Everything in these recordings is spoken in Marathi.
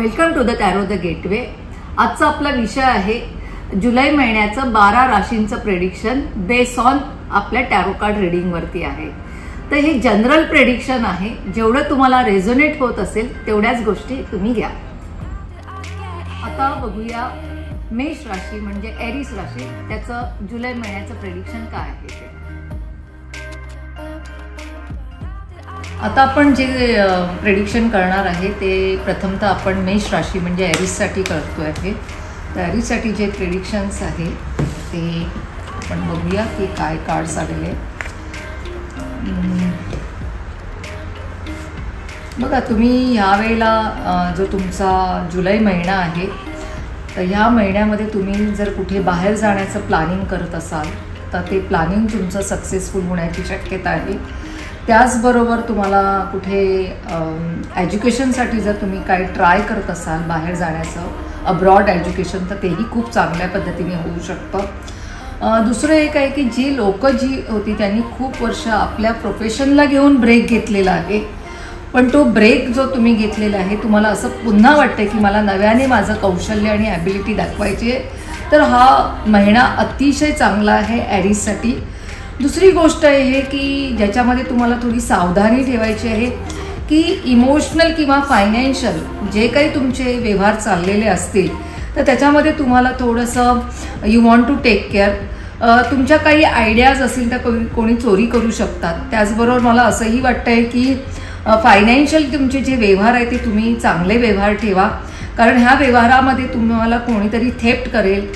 Welcome to the tarot the gateway. आजचा आपला विषय आहे जुलै महिन्याचं 12 राशींचं प्रेडिक्शन बेस ऑन आपल्या टॅरो कार्ड रीडिंग वरती आहे। तर हे जनरल प्रेडिक्शन आहे, जेवढं तुम्हाला रेझोनेट होत असेल तेवढ्याच गोष्टी तुम्ही घ्या। आता बघूया मेष राशी म्हणजे एरिस राशी, त्याचं जुलै महिन्याचं प्रेडिक्शन काय आहे ते। आता आपण जे प्रेडिक्शन करणार आहे ते प्रथमतः आपण मेष राशी म्हणजे एरिससाठी करतो आहे। तर एरिससाठी जे प्रेडिक्शन्स आहे ते आपण बघूया की काय कार्ड्स आलेले। बघा, तुम्ही यावेळेला जो तुमचा जुलै महिना आहे तर ह्या महिन्यामध्ये तुम्ही जर कुठे बाहेर जाण्याचं प्लॅनिंग करत असाल तर ते प्लॅनिंग तुमचं सक्सेसफुल होण्याची शक्यता आहे। त्याचबरोबर तुम्हाला कुठे एज्युकेशनसाठी जर तुम्ही काही ट्राय करत असाल बाहेर जाण्याचं, अब्रॉड एज्युकेशन, तर तेही खूप चांगल्या पद्धतीने होऊ शकतं। दुसरं एक आहे की जी लोकं जी होती त्यांनी खूप वर्ष आपल्या प्रोफेशनला घेऊन ब्रेक घेतलेला आहे, पण तो ब्रेक जो तुम्ही घेतलेला आहे तुम्हाला असं पुन्हा वाटतं की मला नव्याने माझं कौशल्य आणि ॲबिलिटी दाखवायची आहे, तर हा महिना अतिशय चांगला आहे एरिससाठी। दुसरी गोष्ट आहे की ज्याच्यामध्ये तुम्हाला थोडी सावधानी ठेवायची आहे की इमोशनल किंवा फायनान्शियल जे काही तुमचे व्यवहार चाललेले असतील तर त्याच्यामध्ये तुम्हाला थोडंसं you want to take care. तुमच्या काही आयडियाज असतील तर कोणी चोरी करू शकतात। त्याचबरोबर मला असंही वाटतं आहे की फायनान्शियल तुमचे जे व्यवहार आहे ते तुम्ही चांगले व्यवहार ठेवा, कारण ह्या व्यवहारामध्ये तुम्हाला कोणीतरी थेफ्ट करेल,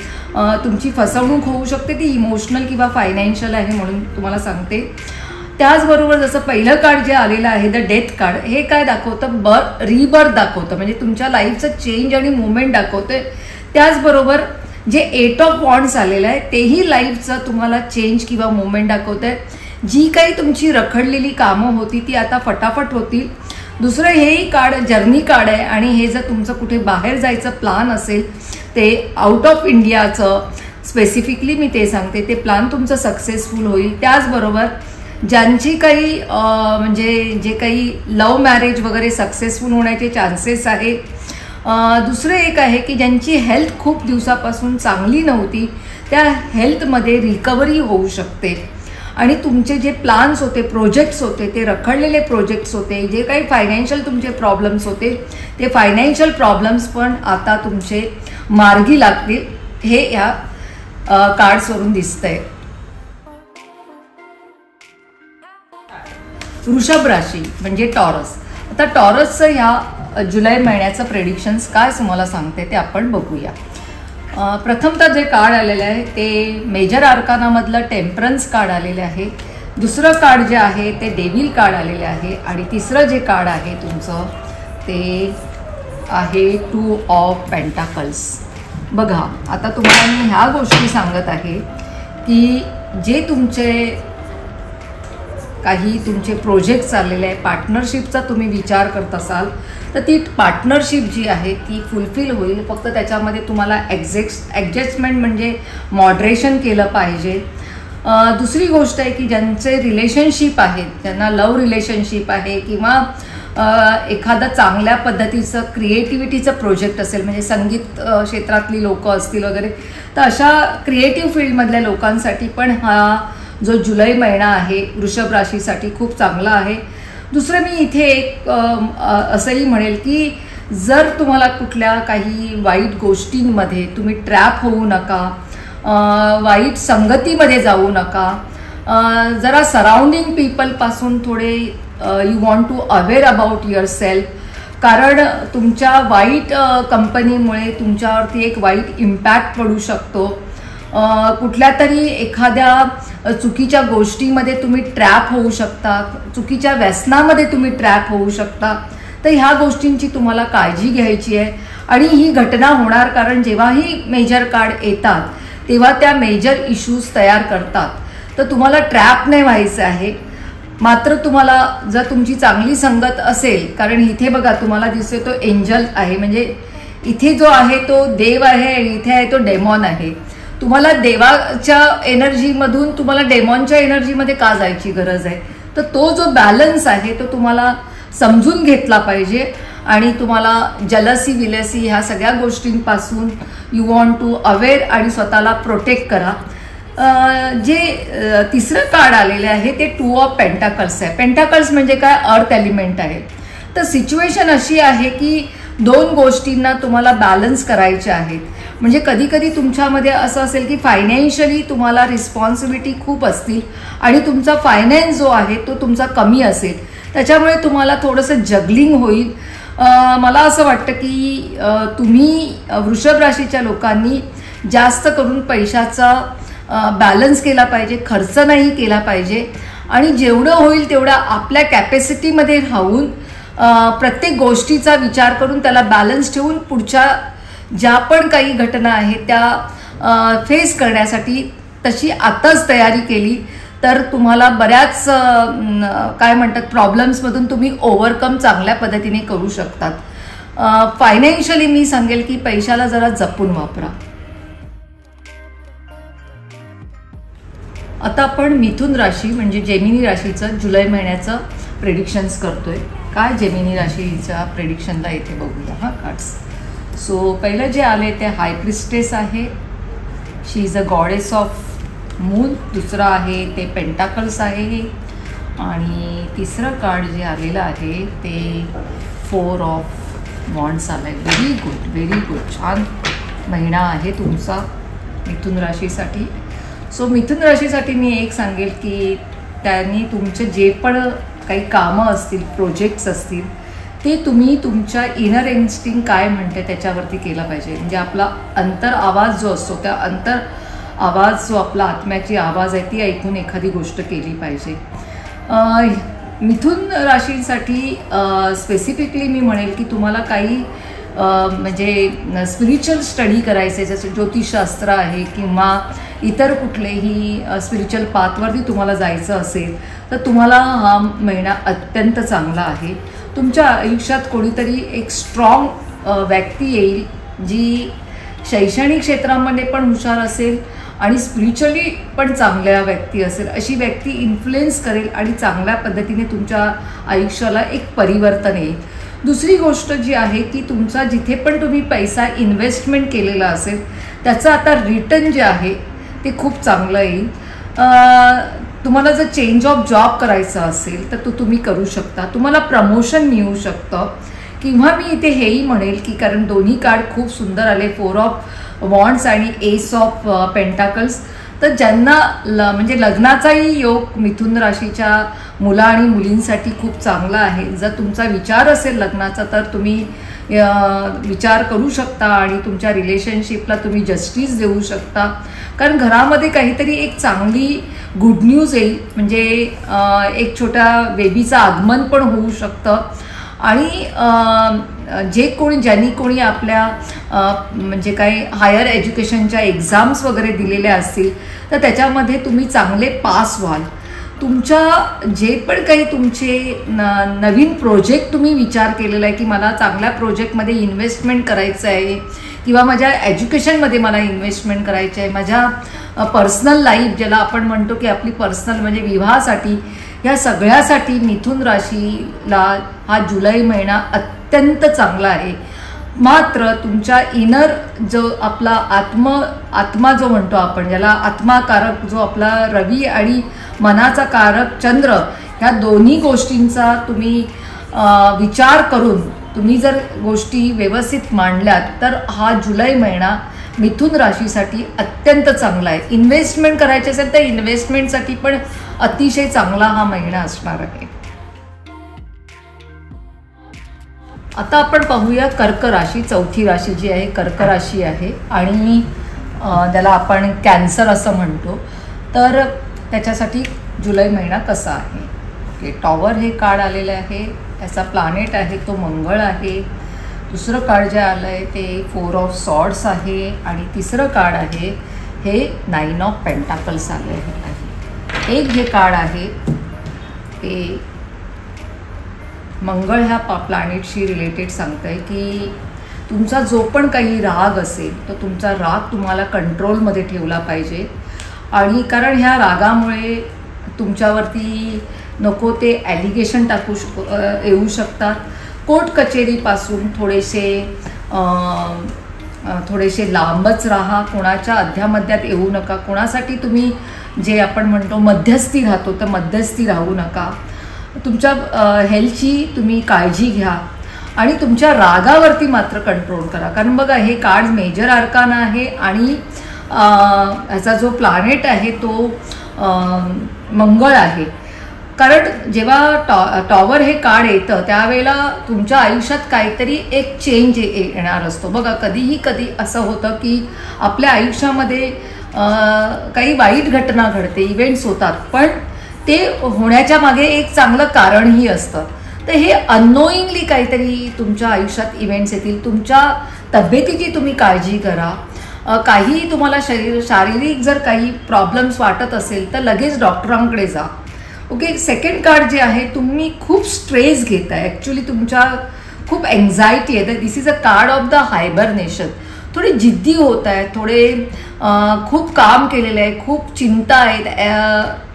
तुमची फसवणूक होऊ शकते, ती इमोशनल किंवा फायनान्शियल आहे म्हणून तुम्हाला सांगते। त्याचबरोबर जसं पहिलं कार्ड जे आलेलं आहे द डेथ कार्ड, हे काय दाखवतं, रिबर्थ दाखवतं, म्हणजे तुमच्या लाईफचं चेंज आणि मुवमेंट दाखवतं। त्याचबरोबर जे 8 ऑफ वॉन्ड्स आलेलं आहे तेही लाईफचं तुम्हाला चेंज किंवा मुवमेंट दाखवतं आहे। जी काही तुमची रखडलेली कामं होती ती आता फटाफट होतील। दुसरं हेही कार्ड जर्नी कार्ड आहे, आणि हे जर तुमचं कुठे बाहेर जायचं प्लान असेल ते आउट ऑफ इंडियाचं स्पेसिफिकली मी ते सांगते, ते प्लान तुमचं सक्सेसफुल होईल। त्याचबरोबर ज्यांची काही म्हणजे जे काही लव्ह मॅरेज वगैरे सक्सेसफुल होण्याचे चान्सेस आहे। दुसरं एक आहे की ज्यांची हेल्थ खूप दिवसापासून चांगली नव्हती त्या हेल्थमध्ये रिकव्हरी होऊ शकते, आणि तुमचे जे प्लान्स होते, प्रोजेक्ट्स होते, ते रखडलेले प्रोजेक्ट्स होते, जे काही फायनान्शियल तुमचे प्रॉब्लेम्स होते ते फायनान्शियल प्रॉब्लेम्स पण आता तुमचे मार्गी लागतील, हे या कार्ड्सवरून दिसतंय। वृषभ राशी म्हणजे टॉरस। आता टॉरसचं ह्या जुलै महिन्याचं प्रेडिक्शन्स काय तुम्हाला सांगते ते आपण बघूया। प्रथमतः जे कार्ड आलेलं आहे ते मेजर आर्कानामधलं टेम्परन्स कार्ड आलेलं आहे। दुसरं कार्ड जे आहे ते डेव्हिल कार्ड आलेले आहे, आणि तिसरं जे कार्ड आहे तुमचं ते आहे 2 ऑफ पेंटाकल्स। बघा, आता तुम्हाला मी ह्या गोष्टी सांगत आहे की जे काही तुमचे प्रोजेक्ट चाललेले आहे, पार्टनरशिपचा तुम्ही विचार करत असाल तर ती पार्टनरशिप जी आहे ती फुलफिल होईल। फक्त त्याच्यामध्ये तुम्हाला ॲडजस्टमेंट म्हणजे मॉडरेशन केलं पाहिजे। दुसरी गोष्ट आहे की ज्यांचे रिलेशनशिप आहेत, ज्यांना लव्ह रिलेशनशिप आहे किंवा एखादा चांगल्या पद्धतीचं क्रिएटिव्हिटीचं प्रोजेक्ट असेल, म्हणजे संगीत क्षेत्रातली लोकं असतील वगैरे, तर अशा क्रिएटिव्ह फील्डमधल्या लोकांसाठी पण हा जो जुलै महिना आहे वृषभ राशीसाठी खूप चांगला आहे। दुसरं मी इथे एक असंही म्हणेल की जर तुम्हाला कुठल्या काही वाईट गोष्टींमध्ये तुम्ही ट्रॅप होऊ नका, वाईट संगतीमध्ये जाऊ नका, जरा सराउंडिंग पीपलपासून थोडे you want to aware about your self, कारण तुमच्या वाईट कंपनीमुळे तुमच्यावरती एक वाईट इम्पॅक्ट पडू शकतो। कुठल्या तरी एखाद्या चुकीच्या गोष्टीमध्ये तुम्ही ट्रॅप होऊ शकता, चुकीच्या व्यसनामध्ये तुम्ही ट्रॅप होऊ शकता, तर ह्या गोष्टींची तुम्हाला काळजी घ्यायची आहे। आणि ही घटना होणार कारण जेव्हाही मेजर कार्ड येतात तेव्हा त्या मेजर इश्यूज तयार करतात, तर तुम्हाला ट्रॅप नाही व्हायचं आहे। मात्र तुम्हाला जर तुमची चांगली संगत असेल, कारण इथे बघा तुम्हाला दिसतोय तो एंजल आहे, म्हणजे इथे जो आहे तो देव आहे आणि इथे आहे तो डेमॉन आहे। तुम्हाला देवाच्या एनर्जीमधून तुम्हाला डेमॉनच्या एनर्जीमध्ये का जायची गरज आहे, तर तो जो बॅलन्स आहे तो तुम्हाला समजून घेतला पाहिजे। आणि तुम्हाला जलसी विलसी ह्या सगळ्या गोष्टींपासून यू वॉन्ट टू अवेअर आणि स्वतःला प्रोटेक्ट करा. जे तिसरं कार्ड आलेलं आहे ते 2 ऑफ पेंटाकल्स आहे. पेंटाकल्स म्हणजे काय, अर्थ एलिमेंट आहे. तर सिच्युएशन अशी आहे की 2 गोष्टींना तुम्हाला बॅलन्स करायचे आहेत. म्हणजे कधी कधी तुमच्यामध्ये असं असेल की फायनान्शियली तुम्हाला रिस्पॉन्सिबिलिटी खूप असतील आणि तुमचा फायनान्स जो आहे तो तुमचा कमी असेल, त्याच्यामुळे तुम्हाला थोडंसं जगलिंग होईल. मला असं वाटतं की तुम्ही वृषभ राशीच्या लोकांनी जास्त करून पैशाचा बॅलन्स केला पाहिजे, खर्च नाही केला पाहिजे आणि जेवढं होईल तेवढं आपल्या कॅपॅसिटीमध्ये राहून प्रत्येक गोष्टीचा विचार करून त्याला बॅलन्स ठेवून पुढच्या ज्या पण काही घटना आहेत त्या फेस करण्यासाठी तशी आताच तयारी केली तर तुम्हाला बऱ्याच काय म्हणतात प्रॉब्लेम्समधून तुम्ही ओव्हरकम चांगल्या पद्धतीने करू शकतात. फायनान्शियली मी सांगेल की पैशाला जरा जपून वापरा. आता आपण मिथुन राशी म्हणजे जेमिनी राशीचं जुलै महिन्याचं प्रेडिक्शन्स करतोय. काय जेमिनी राशीच्या प्रेडिक्शनला येते बघूया हा कार्ड्स. सो पहिलं जे आले ते हाय प्रिस्टेस आहे, she is a goddess of moon. दुसरं आहे ते पेंटाकल्स आहे आणि तिसरं कार्ड जे आलेलं आहे ते 4 ऑफ वॉन्ड्स आलं आहे. Very good, very good. छान महिना आहे तुमचा मिथुन राशीसाठी. सो मिथुन राशीसाठी मी एक सांगेल की त्यांनी तुमचे जे पण काही कामं असतील, प्रोजेक्ट्स असतील, ते तुम्ही तुमच्या इनर इन्स्टिंग काय म्हणते त्याच्यावरती केलं पाहिजे. म्हणजे आपला अंतर आवाज जो असतो त्या अंतर आवाज जो आपला आत्म्याची आवाज आहे ती ऐकून एखादी गोष्ट केली पाहिजे. मिथुन राशीसाठी स्पेसिफिकली मी म्हणेल की तुम्हाला काही म्हणजे स्पिरिच्युअल स्टडी करायचे, जसं ज्योतिषशास्त्र आहे किंवा इतर कुठलेही स्पिरिच्युअल पाथवरती तुम्हाला जायचं असेल तर तुम्हाला हा महिना अत्यंत चांगला आहे. तुमच्या आयुष्यात कोणीतरी एक स्ट्रॉंग व्यक्ती येईल जी शैक्षणिक क्षेत्रामध्ये पण हुशार असेल आणि स्पिरिच्युअली पण चांगल्या व्यक्ती असेल. अशी व्यक्ती इन्फ्लुएन्स करेल आणि चांगल्या पद्धतीने तुमच्या आयुष्याला एक परिवर्तन येईल. दुसरी गोष्ट जी आहे की तुमचा जिथे पण तुम्ही पैसा इन्व्हेस्टमेंट केलेला असेल त्याचं आता रिटर्न जे आहे ते खूप चांगलं येईल. तुम्हाला जर चेंज ऑफ जॉब करायचा असेल तर तो तुम्ही करू शकता. तुम्हाला प्रमोशन मिळू शकतं. किंवा मी इथे हेही म्हणेल की कारण दोन्ही कार्ड खूप सुंदर आले, 4 ऑफ वॉन्ड्स आणि एस ऑफ पेंटाकल्स, तर ज्यांना म्हणजे लग्नाचाही योग मिथुन राशीच्या मुला आणि मुलींसाठी खूप चांगला आहे. जर तुमचा विचार असेल लग्नाचा तर तुम्ही विचार करू शकता आणि तुमच्या रिलेशनशिपला तुम्ही जस्टिस देऊ शकता. कारण घरामध्ये काहीतरी एक चांगली गुड न्यूज येईल. म्हणजे एक छोट्या बेबीचं आगमन पण होऊ शकतं आणि ज्यांनी कोणी आपल्या म्हणजे काही हायर एज्युकेशनच्या एक्झाम्स वगैरे दिलेल्या असतील तर त्याच्यामध्ये तुम्ही चांगले पास व्हाल. तुमच्या जे पण काही तुमचे नवीन प्रोजेक्ट तुम्ही विचार केलेला आहे की मला चांगल्या प्रोजेक्टमध्ये इन्व्हेस्टमेंट करायचं आहे किंवा माझ्या एज्युकेशनमध्ये मला इन्व्हेस्टमेंट करायचं आहे, माझ्या पर्सनल लाईफ ज्याला आपण म्हणतो की आपली पर्सनल म्हणजे विवाहासाठी, या सगळ्यासाठी मिथुन राशीला हा जुलै महिना अत्यंत चांगला आहे. मात्र तुमच्या इनर जो आपला आत्मा जो म्हणतो आपण, ज्याला आत्माकारक जो आपला रवी आणि मनाचा कारक चंद्र, ह्या दोन्ही गोष्टींचा तुम्ही विचार करून तुम्ही जर गोष्टी व्यवस्थित मांडल्यात तर हा जुलै महिना मिथुन राशीसाठी अत्यंत चांगला आहे. इन्व्हेस्टमेंट करायची असेल तर इन्व्हेस्टमेंटसाठी पण अतिशय चांगला हा महिना असणार आहे. आता आपण पाहूया कर्क राशी. चौथी राशी जी आहे कर्क राशी आहे आणि त्याला आपण कॅन्सर असं म्हणतो. तर त्याच्यासाठी जुलै महिना कसा आहे. ओके, टॉवर हे कार्ड आलेलं आहे. त्याचा प्लॅनेट आहे तो मंगळ आहे. दुसरं कार्ड जे आलं आहे ते 4 ऑफ सॉर्ड्स आहे आणि तिसरं कार्ड आहे हे 9 ऑफ पेंटाकल्स आले आहे. एक जे कार्ड आहे ते मंगळ ह्या प्लॅनेटशी रिलेटेड सांगतं आहे की तुमचा जो पण काही राग असेल तर तुमचा राग तुम्हाला कंट्रोलमध्ये ठेवला पाहिजे. आणि कारण ह्या रागामुळे तुमच्यावरती नको ते ॲलिगेशन येऊ शकतात. कोर्ट कचेरीपासून थोडेसे लांबच राहा. कोणाच्या अध्यामध्यात येऊ नका. कोणासाठी तुम्ही जे आपण म्हणतो मध्यस्थी राहतो तर मध्यस्थी राहू नका. तुमच्या हेल्थची तुम्ही काळजी घ्या आणि तुमच्या रागावरती मात्र कंट्रोल करा. कारण बघा हे कार्ड मेजर आर्काना आहे आणि ह्याचा जो प्लॅनेट आहे तो मंगळ आहे. कारण जेव्हा टॉवर हे कार्ड येतं त्यावेळेला तुमच्या आयुष्यात काहीतरी एक चेंज येणार असतो. बघा कधी असं होतं की आपल्या आयुष्यामध्ये काही वाईट घटना घडते, इव्हेंट्स होतात, पण ते होण्याच्या मागे एक चांगलं कारणही असतं. तर हे अननोईंगली काहीतरी तुमच्या आयुष्यात इव्हेंट्स येतील. तुमच्या तब्येतीची तुम्ही काळजी करा. काही तुम्हाला शारीरिक जर काही प्रॉब्लेम्स वाटत असेल तर लगेच डॉक्टरांकडे जा. ओके. सेकंड कार्ड जे आहे, तुम्ही खूप स्ट्रेस घेताय, ॲक्च्युली तुमच्या खूप एन्झायटी आहे. This is a card of the hibernation. थोडे जिद्दी होत आहे, थोडे खूप काम केलेलं आहे, खूप चिंता आहेत,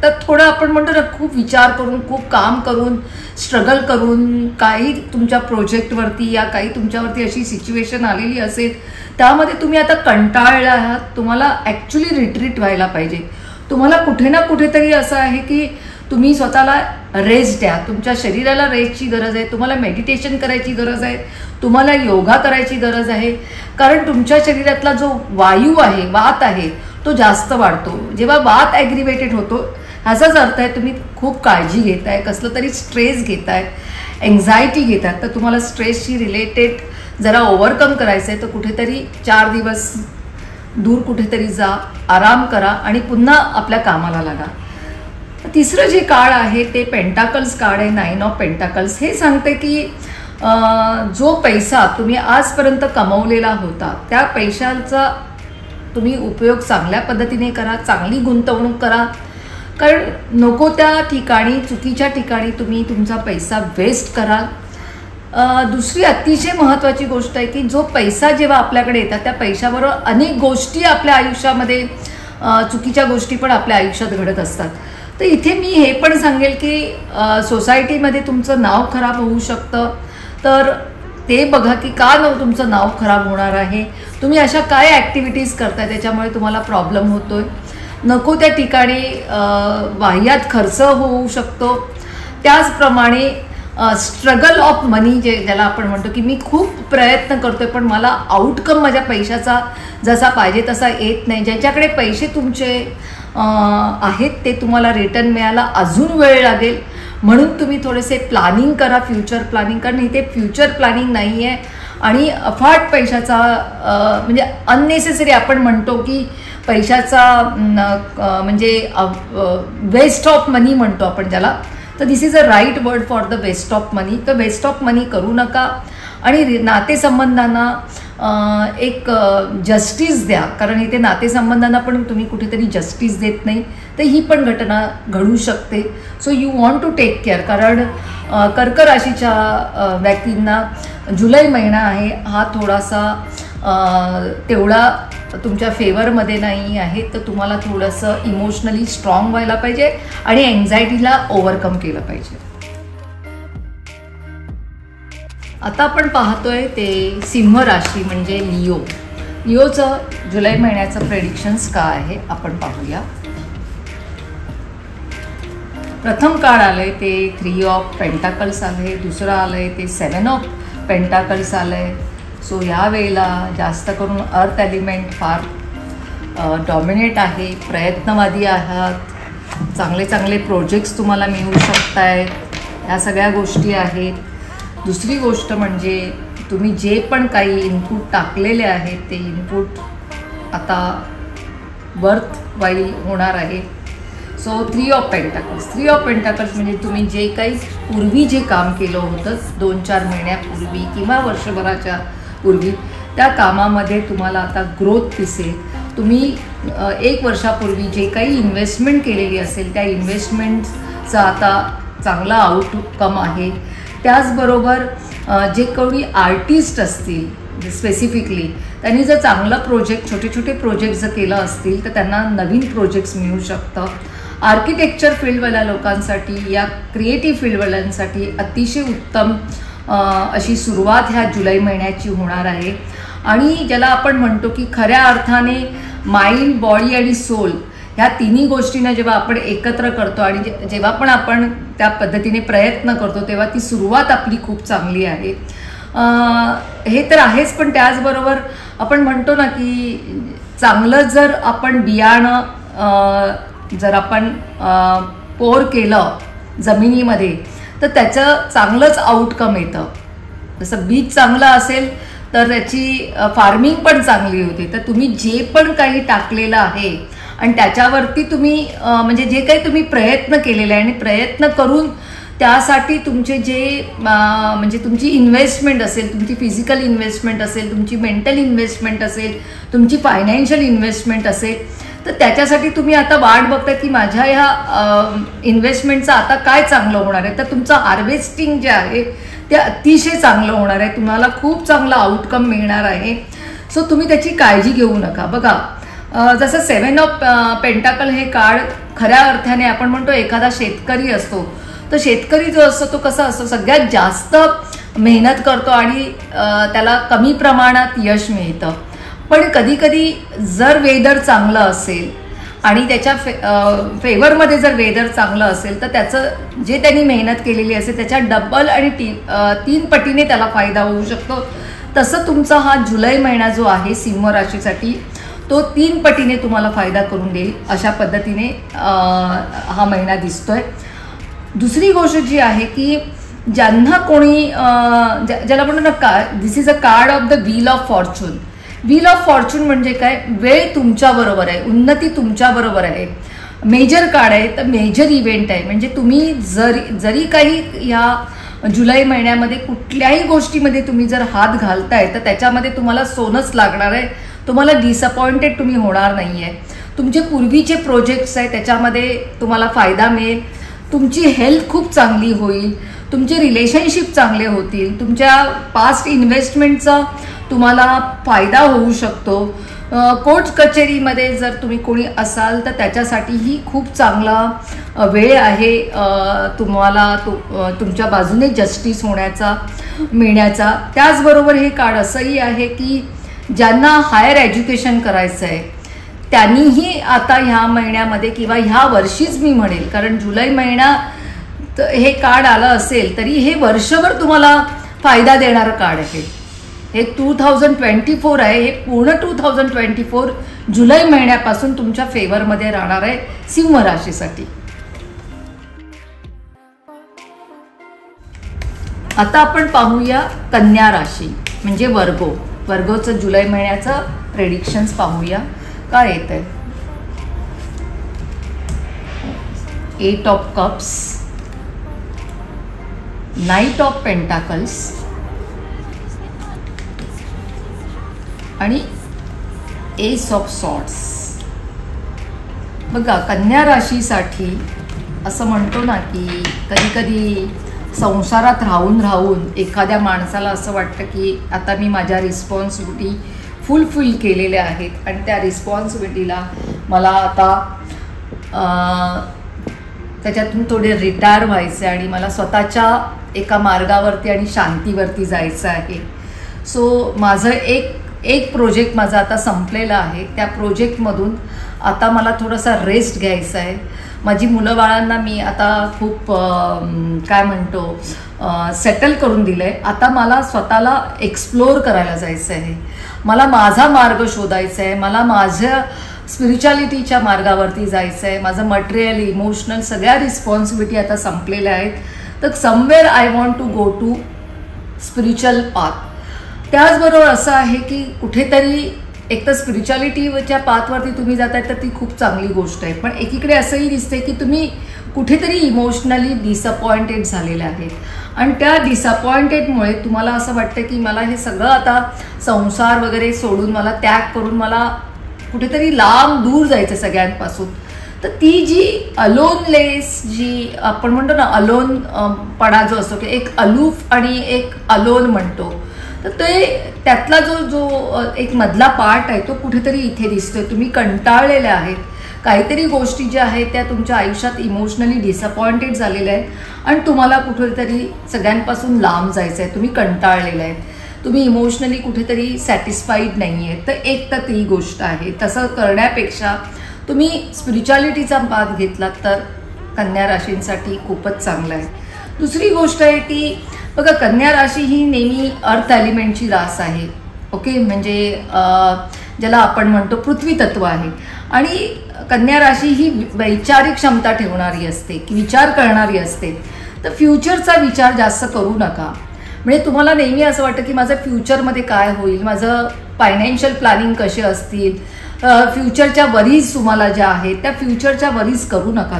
तर थोडं आपण म्हणतो ना खूप विचार करून, खूप काम करून, स्ट्रगल करून काही तुमच्या प्रोजेक्टवरती या काही तुमच्यावरती अशी सिच्युएशन आलेली असेल त्यामध्ये तुम्ही आता कंटाळले आहात. तुम्हाला ॲक्च्युली रिट्रीट व्हायला पाहिजे. तुम्हाला कुठे ना कुठेतरी असं आहे की तुम्ही स्वतःला रेस्ट द्या. तुमच्या शरीराला रेस्टची गरज आहे. तुम्हाला मेडिटेशन करायची गरज आहे. तुम्हाला योगा करायची गरज आहे. कारण तुमच्या शरीरातला जो वायू आहे, वात आहे, तो जास्त वाढतो. जेव्हा वात ॲग्रिवेटेड होतो ह्याचाच अर्थ आहे तुम्ही खूप काळजी घेताय, कसलं तरी स्ट्रेस घेताय, एन्झायटी घेतात. तर तुम्हाला स्ट्रेसशी रिलेटेड जरा ओव्हरकम करायचं आहे तर कुठेतरी 4 दिवस दूर कुठेतरी जा, आराम करा आणि पुन्हा आपल्या कामाला लागा. तिसरं जे कार्ड आहे ते पेंटाकल्स कार्ड आहे, 9 ऑफ पेंटाकल्स. हे सांगते की जो पैसा तुम्ही आजपर्यंत कमवलेला होता त्या पैशाचा तुम्ही उपयोग चांगल्या पद्धतीने करा, चांगली गुंतवणूक करा. कारण नको त्या ठिकाणी, चुकीच्या ठिकाणी तुम्ही तुमचा पैसा वेस्ट कराल. दुसरी अतिशय महत्त्वाची गोष्ट आहे की जो पैसा जेव्हा आपल्याकडे येतात त्या पैशाबरोबर अनेक गोष्टी आपल्या आयुष्यामध्ये, चुकीच्या गोष्टी पण आपल्या आयुष्यात घडत असतात. तर इथे मी हे पण सांगेल की सोसायटीमध्ये तुमचं नाव खराब होऊ शकतं. तर ते बघा की का तुमचं नाव खराब होणार आहे. तुम्ही अशा काय ॲक्टिव्हिटीज करताय त्याच्यामुळे तुम्हाला प्रॉब्लेम होतोय. नको त्या ठिकाणी वाह्यात खर्च होऊ शकतो. त्याचप्रमाणे स्ट्रगल ऑफ मनी ज्याला आपण म्हणतो की मी खूप प्रयत्न करतोय पण मला आउटकम माझ्या पैशाचा जसा पाहिजे तसा येत नाही. ज्याच्याकडे पैसे तुमचे आहेत ते तुम्हाला रिटर्न मिळायला अजून वेळ लागेल. म्हणून तुम्ही थोडेसे प्लॅनिंग करा, फ्युचर प्लॅनिंग. कारण इथे फ्युचर प्लॅनिंग नाही आहे आणि अफाट पैशाचा म्हणजे अननेसेसरी आपण म्हणतो की पैशाचा म्हणजे वेस्ट ऑफ मनी म्हणतो आपण ज्याला. तर this is a right word for the waste of money. तर वेस्ट ऑफ मनी करू नका आणि नातेसंबंधांना एक जस्टिस द्या. कारण इथे नातेसंबंधांना पण तुम्ही कुठेतरी जस्टिस देत नाही तर ही पण घटना घडू शकते. So you want to take care. कारण कर्क राशीच्या व्यक्तींना जुलै महिना आहे हा थोडासा तेवढा तुमच्या फेवरमध्ये नाही आहे. तर तुम्हाला थोडंसं इमोशनली स्ट्रॉंग व्हायला पाहिजे आणि एन्झायटीला ओव्हरकम केलं पाहिजे. आता आपण पाहतोय ते सिंह राशी म्हणजे लिओचं जुलै महिन्याचं प्रेडिक्शन्स काय आहे आपण पाहूया. प्रथम कार्ड आलंय ते 3 ऑफ पेंटाकल्स आले. दुसरं आलंय ते 7 ऑफ पेंटाकल्स आलंय. सो यावेळेला जास्त करून अर्थ एलिमेंट फार डॉमिनेट आहे. प्रयत्नवादी आहात. चांगले प्रोजेक्ट्स तुम्हाला मिळू शकत आहेत. ह्या सगळ्या गोष्टी आहेत. दुसरी गोष्ट म्हणजे तुम्ही जे पण काही इनपुट टाकलेले आहेत ते इनपुट आता वर्थ वाईल होणार आहे. सो 3 ऑफ पेंटाकल्स म्हणजे तुम्ही जे काही पूर्वी जे काम केलं होतं 2-4 महिन्यापूर्वी किंवा वर्षभराच्या पूर्वी त्या कामामध्ये तुम्हाला आता ग्रोथ दिसेल. तुम्ही 1 वर्षापूर्वी जे काही इन्व्हेस्टमेंट केलेली असेल त्या इन्व्हेस्टमेंटचा आता चांगला आउटकम आहे. त्याचबरोबर जे कोणी आर्टिस्ट असतील स्पेसिफिकली त्यांनी जर चांगला प्रोजेक्ट, छोटे प्रोजेक्ट जर केलं असतील तर त्यांना नवीन प्रोजेक्ट्स मिळू शकतं. आर्किटेक्चर फील्डवाल्या लोकांसाठी या क्रिएटिव्ह फील्डवाल्यांसाठी अतिशय उत्तम अशी सुरुवात ह्या जुलै महिन्याची होणार आहे. आणि ज्याला आपण म्हणतो की खऱ्या अर्थाने माइंड, बॉडी आणि सोल ह्या तिन्ही गोष्टींना जेव्हा आपण एकत्र करतो आणि जेव्हा पण आपण त्या पद्धतीने प्रयत्न करतो तेव्हा ती सुरुवात आपली खूप चांगली आहे. हे तर आहेच, पण त्याचबरोबर आपण म्हणतो ना की चांगलं जर आपण बियाणं जर आपण पोर केलं जमिनीमध्ये तर त्याचं चांगलंच आउटकम येतं. जसं बीज चांगलं असेल तर त्याची फार्मिंग पण चांगली होते. तर तुम्ही जे पण काही टाकलेलं आहे आणि त्याच्यावरती तुम्ही म्हणजे जे काही तुम्ही प्रयत्न केलेले आहे आणि प्रयत्न करून त्यासाठी तुमचे जे म्हणजे तुमची इन्व्हेस्टमेंट असेल, तुमची फिजिकल इन्व्हेस्टमेंट असेल, तुमची मेंटल इन्व्हेस्टमेंट असेल, तुमची फायनान्शियल इन्व्हेस्टमेंट असेल, तर त्याच्यासाठी तुम्ही आता वाट बघता की माझ्या ह्या इन्व्हेस्टमेंटचं आता काय चांगलं होणार आहे. तर तुमचं हार्वेस्टिंग जे आहे ते अतिशय चांगलं होणार आहे. तुम्हाला खूप चांगला आउटकम मिळणार आहे. सो तुम्ही त्याची काळजी घेऊ नका. बघा, जसं 7 ऑफ पेंटाकल हे कार्ड खऱ्या अर्थाने आपण म्हणतो एखादा शेतकरी असतो तर शेतकरी जो असतो तो कसा असतो, सगळ्यात जास्त मेहनत करतो आणि त्याला कमी प्रमाणात यश मिळतं. पण कधी कधी जर वेदर चांगलं असेल आणि त्याच्या फेवरमध्ये जर वेदर चांगलं असेल तर त्याचं जे त्यांनी मेहनत केलेली असेल त्याच्या डबल आणि 3 पटीने त्याला फायदा होऊ शकतो. तसं तुमचा हा जुलै महिना जो आहे सिंह राशीसाठी तो 3 पटीने तुम्हाला फायदा करून देईल अशा पद्धतीने हा महिना दिसतोय. दुसरी गोष्ट जी आहे की ज्यांना कोणी ज्याला म्हणतो ना this is a card of the wheel of fortune. Wheel of fortune म्हणजे काय, वेळ तुमच्या बरोबर आहे, उन्नती तुमच्या बरोबर आहे. मेजर कार्ड आहे तर मेजर इव्हेंट आहे. म्हणजे तुम्ही जरी काही ह्या जुलै महिन्यामध्ये कुठल्याही गोष्टीमध्ये तुम्ही जर हात घालताय तर त्याच्यामध्ये तुम्हाला सोनंच लागणार आहे. तुम्हाला डिसअपॉइंटेड तुम्ही होणार नाही आहे. तुमचे पूर्वीचे प्रोजेक्ट्स आहे त्याच्यामध्ये तुम्हाला फायदा मिळेल. तुमची हेल्थ खूप चांगली होईल. तुमचे रिलेशनशिप चांगले होतील. तुमच्या पास्ट इन्व्हेस्टमेंटचा तुम्हाला फायदा होऊ शकतो. कोर्ट कचेरीमध्ये जर तुम्ही कोणी असाल तर त्याच्यासाठीही खूप चांगला वेळ आहे तुम्हाला तुमच्या बाजूने जस्टिस होण्याचा, मिळण्याचा. त्याचबरोबर हे कार्ड असंही आहे की ज्यांना हायर एज्युकेशन करायचं आहे त्यांनीही आता ह्या महिन्यामध्ये किंवा ह्या वर्षीच मी म्हणेल, कारण जुलै महिना हे कार्ड आलं असेल तरी हे वर्षभर तुम्हाला फायदा देणारं कार्ड आहे. हे 2024 आहे. हे पूर्ण 2024 जुलै महिन्यापासून तुमच्या फेवरमध्ये राहणार आहे सिंह राशीसाठी. आता आपण पाहूया कन्या राशी म्हणजे वर्गोचं जुलै महिन्याचं प्रेडिक्शन्स पाहूया काय येत आहे. 8 of cups, Knight of pentacles आणि एस ऑफ सॉर्ड्स. बघा, कन्या राशीसाठी असं म्हणतो ना की कधी कधी संसारात राहून एखाद्या माणसाला असं वाटतं की आता मी माझ्या रिस्पॉन्सिबिलिटी फुलफिल केलेल्या आहेत आणि त्या रिस्पॉन्सिबिलिटीला मला आता त्याच्यातून थोडे रिटायर व्हायचं आहे आणि मला स्वतःच्या एका मार्गावरती आणि शांतीवरती जायचं आहे. सो माझं एक प्रोजेक्ट माझा आता संपलेला आहे. त्या प्रोजेक्टमधून आता मला थोडासा रेस्ट घ्यायचा आहे. माझी मुलं बाळांना मी आता खूप काय म्हणतो सेटल करून दिलं आहे. आता मला स्वतःला एक्सप्लोअर करायला जायचं आहे. मला माझा मार्ग शोधायचा आहे. मला माझ्या स्पिरिच्युअलिटीच्या मार्गावरती जायचं आहे. माझं मटेरियल, इमोशनल सगळ्या रिस्पॉन्सिबिलिटी आता संपलेल्या आहेत. तर somewhere I want to go to spiritual path. त्याचबरोबर असं आहे की कुठेतरी एक तर स्पिरिच्युअलिटीच्या पाथवरती तुम्ही जाताय तर ती खूप चांगली गोष्ट आहे. पण एकीकडे असंही दिसते की तुम्ही कुठेतरी इमोशनली डिसअपॉइंटेड झालेले आहेत आणि त्या डिसअपॉइंटेडमुळे तुम्हाला असं वाटतं की मला हे सगळं आता संसार वगैरे सोडून मला त्याग करून मला कुठेतरी लांब दूर जायचं सगळ्यांपासून. तर ती जी अलोनलेस जी आपण म्हणतो ना अलोन पणा जो असतो की एक अलूफ आणि एक अलोन म्हणतो, तर ते त्यातला जो एक मधला पार्ट आहे तो कुठेतरी इथे दिसतोय. तुम्ही कंटाळलेले आहेत. काहीतरी गोष्टी ज्या आहेत त्या तुमच्या आयुष्यात इमोशनली डिसअपॉइंटेड झालेल्या आहेत आणि तुम्हाला कुठेतरी सगळ्यांपासून लांब जायचं आहे, तुम्ही कंटाळलेला आहे, तुम्ही इमोशनली कुठेतरी सॅटिस्फाईड नाही आहे. तर एक तर ती गोष्ट आहे. तसं करण्यापेक्षा तुम्ही स्पिरिच्युअलिटीचा पाथ घेतलात तर कन्या राशींसाठी खूपच चांगलं आहे. दुसरी गोष्ट आहे ती बघा, कन्या राशी ही नेहमी अर्थ एलिमेंटची रास आहे. ओके, म्हणजे ज्याला आपण म्हणतो पृथ्वी तत्व आहे. आणि कन्या राशी ही वैचारिक क्षमता ठेवणारी असते, की विचार करणारी असते. तर फ्युचरचा विचार जास्त करू नका. म्हणजे तुम्हाला नेहमी असं वाटतं की माझं फ्युचरमध्ये काय होईल, माझं फायनान्शियल प्लॅनिंग कसे असतील, फ्युचरच्या वरीज तुम्हाला ज्या आहेत त्या फ्युचरच्या वरीज करू नका.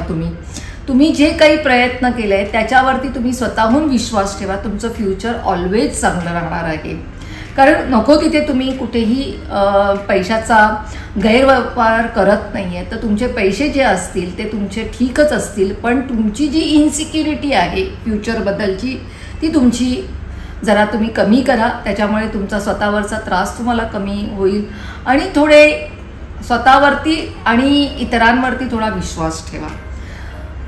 तुम्ही जे काही प्रयत्न केले आहेत त्याच्यावरती तुम्ही स्वतःहून विश्वास ठेवा. तुमचं फ्युचर ऑलवेज चांगलं राहणार आहे. कारण नको तिथे तुम्ही कुठेही पैशाचा गैरवापर करत नाही आहे. तर तुमचे पैसे जे असतील ते तुमचे ठीकच असतील, पण तुमची जी इन्सिक्युरिटी आहे फ्युचरबद्दलची ती तुमची जरा तुम्ही कमी करा. त्याच्यामुळे तुमचा स्वतःवरचा त्रास तुम्हाला कमी होईल आणि थोडे स्वतःवरती आणि इतरांवरती थोडा विश्वास ठेवा.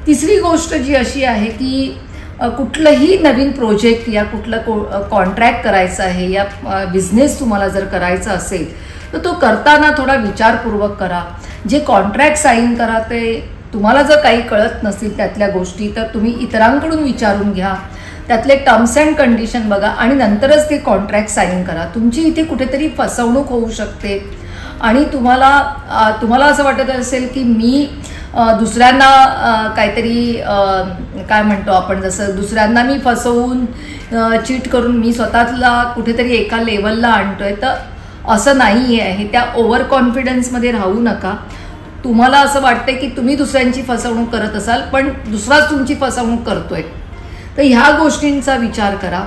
तिसरी गोष्ट जी अशी आहे की कुठलंही नवीन प्रोजेक्ट या कुठलं कॉन्ट्रॅक्ट करायचं आहे या बिझनेस तुम्हाला जर करायचा असेल तर तो करताना थोडा विचारपूर्वक करा. जे कॉन्ट्रॅक्ट साईन करा ते तुम्हाला जर काही कळत नसतील त्यातल्या गोष्टी तर तुम्ही इतरांकडून विचारून घ्या. त्यातले टर्म्स अँड कंडिशन बघा आणि नंतरच ते कॉन्ट्रॅक्ट साईन करा. तुमची इथे कुठेतरी फसवणूक होऊ शकते आणि तुम्हाला असं वाटत असेल की मी दुसऱ्यांना काहीतरी काय म्हणतो आपण, जसं दुसऱ्यांना मी फसवून चीट करून मी स्वतःला कुठेतरी एका लेवलला आणतोय. तर असं नाही आहे. त्या ओव्हर कॉन्फिडन्समध्ये राहू नका. तुम्हाला असं वाटतंय की तुम्ही दुसऱ्यांची फसवणूक करत असाल पण दुसराच तुमची फसवणूक करतोय. तर ह्या गोष्टींचा विचार करा.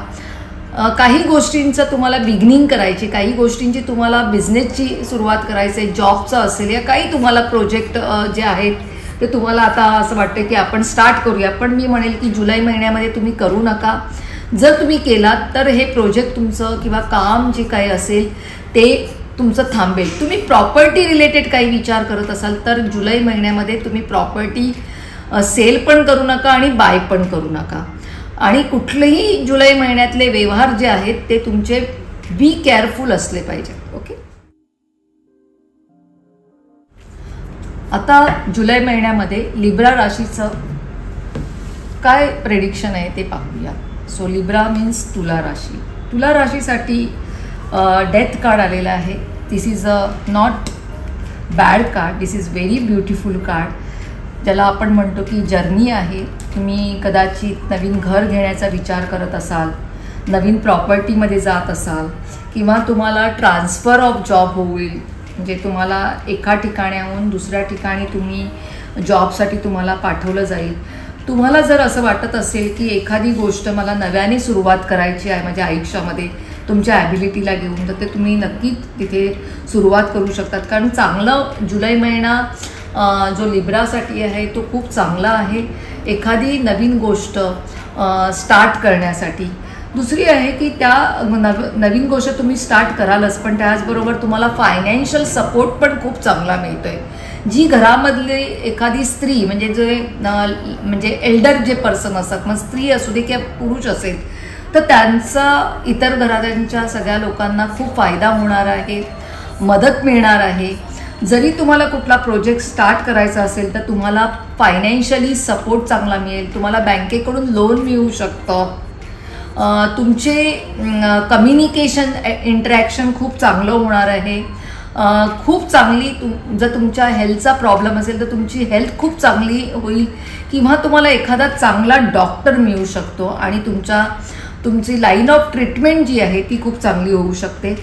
काही गोष्टींचं तुम्हाला बिगिनिंग करायची, काही गोष्टींची तुम्हाला बिझनेसची सुरुवात करायची आहे, जॉबचं असेल या काही तुम्हाला प्रोजेक्ट जे आहेत ते तुम्हाला आता असं वाटतं की आपण स्टार्ट करूया. पण मी म्हणेल की जुलै महिन्यामध्ये तुम्ही करू नका. जर तुम्ही केलात तर हे प्रोजेक्ट तुमचं किंवा काम जे काही असेल ते तुमचं थांबेल. तुम्ही प्रॉपर्टी रिलेटेड काही विचार करत असाल तर जुलै महिन्यामध्ये तुम्ही प्रॉपर्टी सेल पण करू नका आणि बाय पण करू नका. आणि कुठलेही जुलै महिन्यातले व्यवहार जे आहेत ते तुमचे बी केअरफुल असले पाहिजे. ओके, आता जुलै महिन्यामध्ये लिब्रा राशीचं काय प्रेडिक्शन आहे ते पाहूया. सो लिब्रा मीन्स तुला राशी. तुला राशीसाठी डेथ कार्ड आलेला आहे. This is a not bad card, this is very beautiful card. ज्याला आपण म्हणतो की जर्नी आहे. तुम्ही कदाचित नवीन घर घेण्याचा विचार करत असाल, नवीन प्रॉपर्टीमध्ये जात असाल किंवा तुम्हाला ट्रान्सफर ऑफ जॉब होईल. म्हणजे तुम्हाला एका ठिकाणाहून दुसऱ्या ठिकाणी तुम्ही जॉबसाठी तुम्हाला पाठवलं जाईल. तुम्हाला जर असं वाटत असेल की एखादी गोष्ट मला नव्याने सुरुवात करायची आहे माझ्या आयुष्यामध्ये तुमच्या ॲबिलिटीला घेऊन, तर ते तुम्ही नक्कीच तिथे सुरुवात करू शकतात. कारण चांगलं जुलै महिना जो लिब्रासाठी आहे तो खूप चांगला आहे एखादी नवीन गोष्ट स्टार्ट करण्यासाठी. दुसरी आहे की त्या नवीन गोष्ट तुम्ही स्टार्ट करालच पण त्याचबरोबर तुम्हाला फायनान्शियल सपोर्ट पण खूप चांगला मिळतोय. जी घरामधली एखादी स्त्री म्हणजे एल्डर जे पर्सन असतात, मग स्त्री असू दे किंवा पुरुष असेल, तर त्यांचा इतर घराच्या सगळ्या लोकांना खूप फायदा होणार आहे, मदत मिळणार आहे. जरी तुम्हाला कुठला प्रोजेक्ट स्टार्ट करायचा असेल तर तुम्हाला फायनान्शियली सपोर्ट चांगला मिळेल. तुम्हाला बँकेकडून लोन मिळू शकतं. तुमचे कम्युनिकेशन इंटरॅक्शन खूप चांगलं होणार आहे. खूप चांगली जर तुमच्या हेल्थचा प्रॉब्लेम असेल तर तुमची हेल्थ खूप चांगली होईल किंवा तुम्हाला एखादा चांगला डॉक्टर मिळू शकतो आणि तुमची लाईन ऑफ ट्रीटमेंट जी आहे ती खूप चांगली होऊ शकते.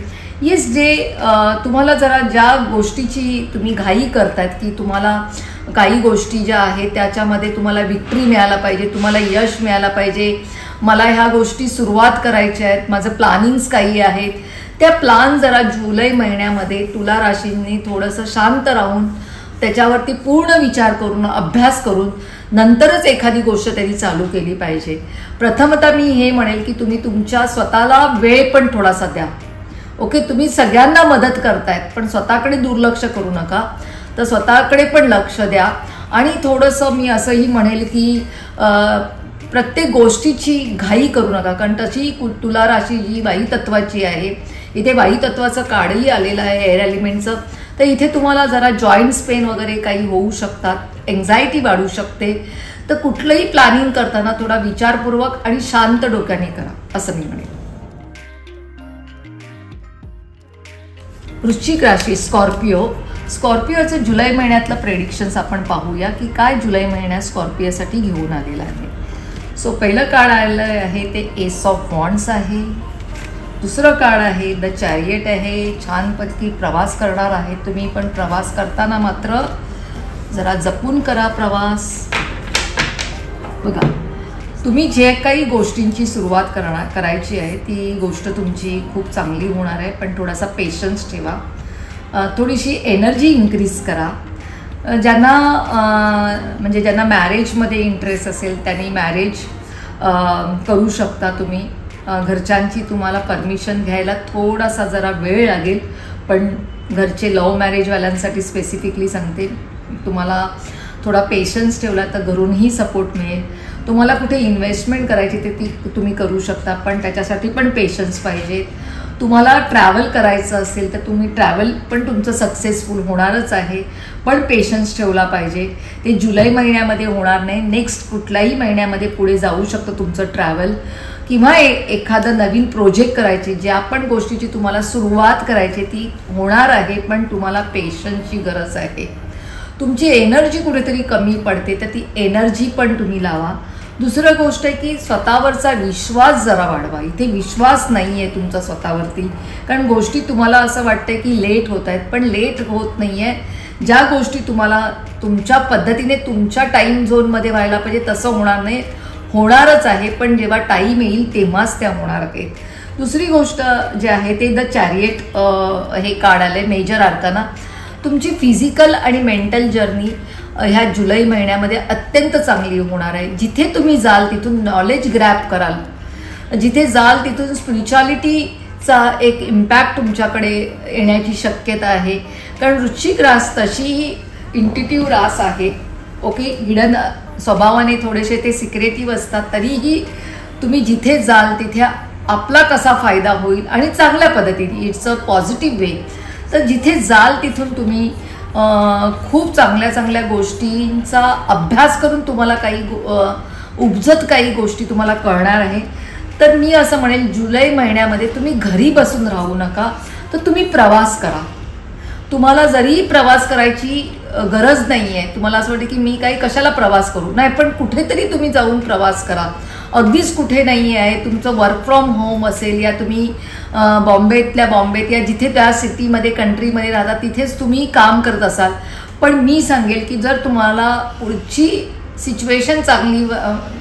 येस, जे तुम्हाला जरा ज्या गोष्टीची तुम्ही घाई करतायत की तुम्हाला काही गोष्टी ज्या आहेत त्याच्यामध्ये तुम्हाला विक्ट्री मिळायला पाहिजे, तुम्हाला यश मिळायला पाहिजे, मला ह्या गोष्टी सुरुवात करायच्या आहेत, माझं प्लॅनिंग्स काही आहेत, त्या प्लॅन जरा जुलै महिन्यामध्ये तुला राशींनी थोडंसं शांत राहून त्याच्यावरती पूर्ण विचार करून अभ्यास करून नंतरच एखादी गोष्ट त्यांनी चालू केली पाहिजे. प्रथमतः मी हे म्हणेल की तुम्ही तुमच्या स्वतःला वेळ पण थोडासा द्या. ओके, तुम्ही सगळ्यांना मदत करतायत पण स्वतःकडे दुर्लक्ष करू नका. तर स्वतःकडे पण लक्ष द्या. आणि थोडंसं मी असंही म्हणेल की प्रत्येक गोष्टीची घाई करू नका, कारण तशी तुला राशी जी वायू तत्वाची आहे, इथे वायू तत्वाचं कार्डही आलेलं आहे एअर एलिमेंटचं, तर इथे तुम्हाला जरा जॉईंट्स पेन वगैरे काही होऊ शकतात, एन्झायटी वाढू शकते. तर कुठलंही प्लॅनिंग करताना थोडा विचारपूर्वक आणि शांत डोक्याने करा, असं मी म्हणेन. वृश्चिक राशी, स्कॉर्पिओचं जुलै महिन्यातलं प्रेडिक्शन्स आपण पाहूया की काय जुलै महिन्यात स्कॉर्पिओसाठी घेऊन आलेलं आहे. सो पहिलं कार्ड आलेलं आहे ते एस ऑफ वॉन्ड्स आहे. दुसरं कार्ड आहे द चॅरियट आहे. छानपैकी प्रवास करणार आहे तुम्ही, पण प्रवास करताना मात्र जरा जपून करा प्रवास. बघा, तुम्ही जे काही गोष्टींची सुरुवात करायची आहे ती गोष्ट तुमची खूप चांगली होणार आहे, पण थोडासा पेशन्स ठेवा. थोडीशी एनर्जी इन्क्रीज करा. ज्यांना मॅरेजमध्ये इंटरेस्ट असेल त्यांनी मॅरेज करू शकता तुम्ही. घरच्यांची तुम्हाला परमिशन घ्यायला थोडासा जरा वेळ लागेल, पण घरचे लव्ह मॅरेजवाल्यांसाठी स्पेसिफिकली सांगते, तुम्हाला थोडा पेशन्स ठेवला तर घरूनही सपोर्ट मिळेल. तुम्हाला कुठे इन्व्हेस्टमेंट करायची ते ती तुम्ही करू शकता, पण त्याच्यासाठी पण पेशन्स पाहिजे. तुम्हाला ट्रॅव्हल करायचं असेल तर तुम्ही ट्रॅव्हल पण तुमचं सक्सेसफुल होणारच आहे, पण पेशन्स ठेवला पाहिजे. ते जुलै महिन्यामध्ये होणार नाही, नेक्स्ट कुठल्याही महिन्यामध्ये पुढे जाऊ शकतं तुमचं ट्रॅव्हल, किंवा एखादं नवीन प्रोजेक्ट करायचे, ज्या पण गोष्टीची तुम्हाला सुरुवात करायची ती होणार आहे, पण तुम्हाला पेशन्सची गरज आहे. तुमची एनर्जी कुठेतरी कमी पडते तर ती एनर्जी पण तुम्ही लावा. दुसरं गोष्ट आहे की स्वतःवरचा विश्वास जरा वाढवा. इथे विश्वास नाही आहे तुमचा स्वतःवरती, कारण गोष्टी तुम्हाला असं वाटतंय की लेट होत आहेत, पण लेट होत नाही आहे. ज्या गोष्टी तुम्हाला तुमच्या पद्धतीने तुमच्या टाईम झोनमध्ये व्हायला पाहिजे तसं होणार नाही, होणारच आहे, पण जेव्हा टाईम येईल तेव्हाच त्या होणार आहेत. दुसरी गोष्ट जे आहे ते द चॅरियट हे कार्ड आले मेजर आर्काना. तुमची फिजिकल आणि मेंटल जर्नी ह्या जुलै महिन्यामध्ये अत्यंत चांगली होणार आहे. जिथे तुम्ही जाल तिथून नॉलेज ग्रॅब कराल, जिथे जाल तिथून स्पिरिच्युअलिटीचा एक इम्पॅक्ट तुमच्याकडे येण्याची शक्यता आहे, कारण वृश्चिक रास तशीही इंट्युटिव्ह रास आहे. ओके, हिडन स्वभावाने थोडेसे ते सिक्रेटिव्ह असतात, तरीही तुम्ही जिथे जाल तिथे आपला कसा फायदा होईल आणि चांगल्या पद्धतीने, इट्स अ पॉझिटिव्ह वे. तर जिथे जाल तिथून तुम्ही खूप चांगल्या चांगल्या गोष्टींचा अभ्यास करून तुम्हाला काही उपजत काही गोष्टी तुम्हाला कळणार आहे. तर मी असं म्हणेल जुलै महिन्यामध्ये तुम्ही घरी बसून राहू नका, तर तुम्ही प्रवास करा. तुम्हाला जरी प्रवास करायची गरज नाही आहे, तुम्हाला असं वाटतं की मी काही कशाला प्रवास करू, नाही, पण कुठेतरी तुम्ही जाऊन प्रवास करा. अगदीच कुठे नाही आहे, तुमचं वर्क फ्रॉम होम असेल या तुम्ही बॉम्बेत या जिथे त्या सिटीमध्ये कंट्रीमध्ये राहता तिथेच तुम्ही काम करत असाल, पण मी सांगेल की जर तुम्हाला पुढची सिच्युएशन चांगली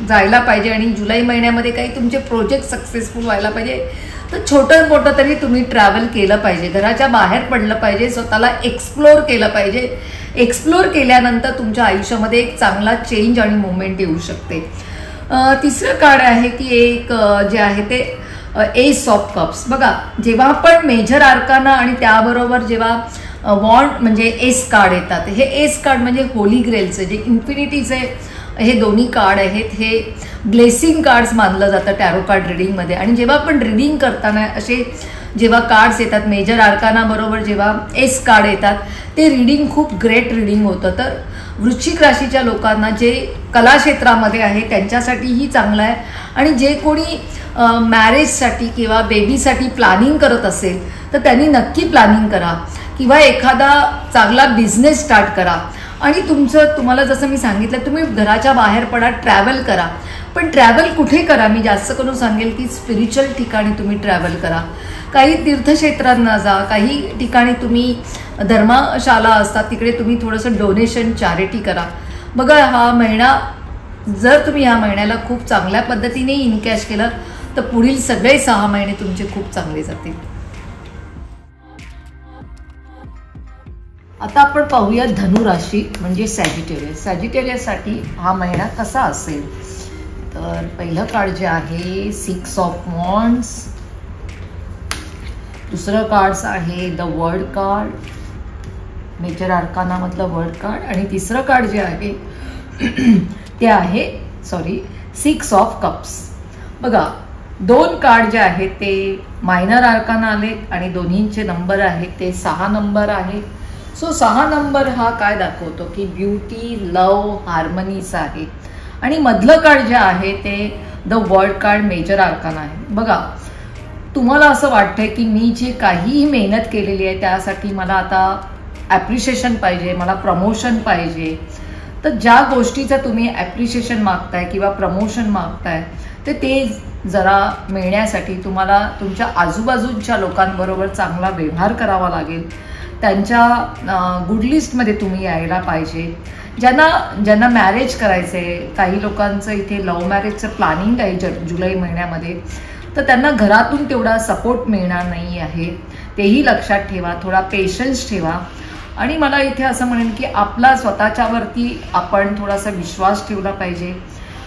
जायला पाहिजे आणि जुलै महिन्यामध्ये काही तुमचे प्रोजेक्ट सक्सेसफुल व्हायला पाहिजे, तर छोटं मोठं तरी तुम्ही ट्रॅव्हल केलं पाहिजे, घराच्या बाहेर पडलं पाहिजे, स्वतःला एक्सप्लोर केलं पाहिजे. एक्सप्लोर केल्यानंतर तुमच्या आयुष्यामध्ये एक चांगला चेंज आणि मुवमेंट येऊ शकते. तिसरं कार्ड आहे की एक जे आहे ते एस ऑफ कप्स. बघा, जेव्हा पण मेजर आर्काना आणि त्याबरोबर जेव्हा वॉन्ड म्हणजे एस कार्ड येतात, हे एस कार्ड म्हणजे होली ग्रेलचे जे इन्फिनिटीचे हे दोन्ही कार्ड आहेत, हे ब्लेसिंग कार्ड्स मानलं जातं टॅरो कार्ड रिडिंगमध्ये. आणि जेव्हा आपण रिडिंग करताना असे जेव्हा कार्ड्स येतात मेजर आर्काना बरोबर जेव्हा एस कार्ड येतात, ते रिडिंग खूप ग्रेट रिडिंग होतं. तर वृश्चिक राशीच्या लोकांना जे कला क्षेत्रामध्ये आहे त्यांच्यासाठीही चांगलं आहे, आणि जे कोणी मॅरेजसाठी किंवा बेबीसाठी प्लॅनिंग करत असेल तर त्यांनी नक्की प्लॅनिंग करा, किंवा एखादा चांगला बिझनेस स्टार्ट करा. आणि तुम्हाला जसं मी सांगितलं, तुम्ही घराच्या बाहेर पडा, ट्रॅव्हल करा, पण ट्रॅव्हल कुठे करा, मी जास्त करून सांगेल की स्पिरिच्युअल ठिकाणी तुम्ही ट्रॅव्हल करा. काही तीर्थक्षेत्रांना जा, काही ठिकाणी तुम्ही धर्मशाला असतात तिकडे तुम्ही थोडंसं डोनेशन चॅरिटी करा. बघा, हा महिना जर तुम्ही ह्या महिन्याला खूप चांगल्या पद्धतीने इनकॅश केलं तर पुढील सगळे 6 महिने तुमचे खूप चांगले जातील. आता आपण पाहूया धनुराशी म्हणजे सॅजिटेरियस. सॅजिटेरियससाठी हा महिना कसा असेल, तर पहिलं कार्ड जे आहे 6 ऑफ वॉन्ड्स, दुसरं कार्ड आहे द वर्ल्ड कार्ड, मेजर आर्कानामधलं वर्ल्ड कार्ड. आणि तिसरं कार्ड जे आहे ते आहे 6 ऑफ कप्स. बघा 2 कार्ड जे आहेत ते मायनर आर्काना आलेत आणि दोन्हींचे नंबर आहेत ते 6 नंबर आहे. सो 6 नंबर हा काय दाखवतो की ब्युटी, लव, हार्मनीचा आहे. आणि मधलं कार्ड जे आहे ते the world card major arcana आहे. बघा तुम्हाला असं वाटतंय की मी जे काहीही मेहनत केलेली आहे त्यासाठी मला आता ॲप्रिशिएशन पाहिजे, मला प्रमोशन पाहिजे. तर ज्या गोष्टीचं तुम्ही ॲप्रिशिएशन मागताय किंवा प्रमोशन मागताय तर ते जरा मिळण्यासाठी तुम्हाला तुमच्या आजूबाजूच्या लोकांबरोबर चांगला व्यवहार करावा लागेल. त्यांच्या गुड लिस्टमध्ये तुम्ही यायला पाहिजे. ज्यांना मॅरेज करायचं आहे, काही लोकांचं इथे लव्ह मॅरेजचं प्लॅनिंग आहे जुलै महिन्यामध्ये, तर त्यांना घरातून तेवढा सपोर्ट मिळणार नाही आहे. तेही लक्षात ठेवा, थोडा पेशन्स ठेवा. आणि मला इथे असं म्हणेन की आपला स्वतःच्यावरती आपण थोडासा विश्वास ठेवला पाहिजे.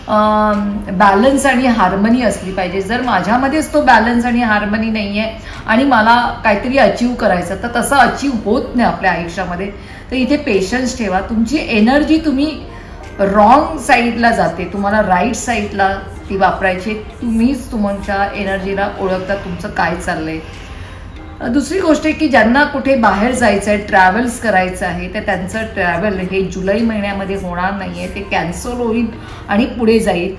बॅलन्स आणि हार्मनी असली पाहिजे. जर माझ्यामध्येच तो बॅलन्स आणि हार्मनी नाही आहे आणि मला काहीतरी अचीव करायचं तर तसं अचीव होत नाही आपल्या आयुष्यामध्ये. तर इथे पेशन्स ठेवा. तुमची एनर्जी तुम्ही रॉंग साईडला जाते, तुम्हाला राईट साईडला ती वापरायची. तुम्हीच तुमच्या एनर्जीला ओळखता तुमचं काय चाललंय. दुसरी गोष्ट आहे की ज्यांना कुठे बाहेर जायचं आहे, ट्रॅव्हल्स करायचं आहे, तर त्यांचं ट्रॅव्हल हे जुलै महिन्यामध्ये होणार नाही आहे, ते कॅन्सल होईल आणि पुढे जाईल.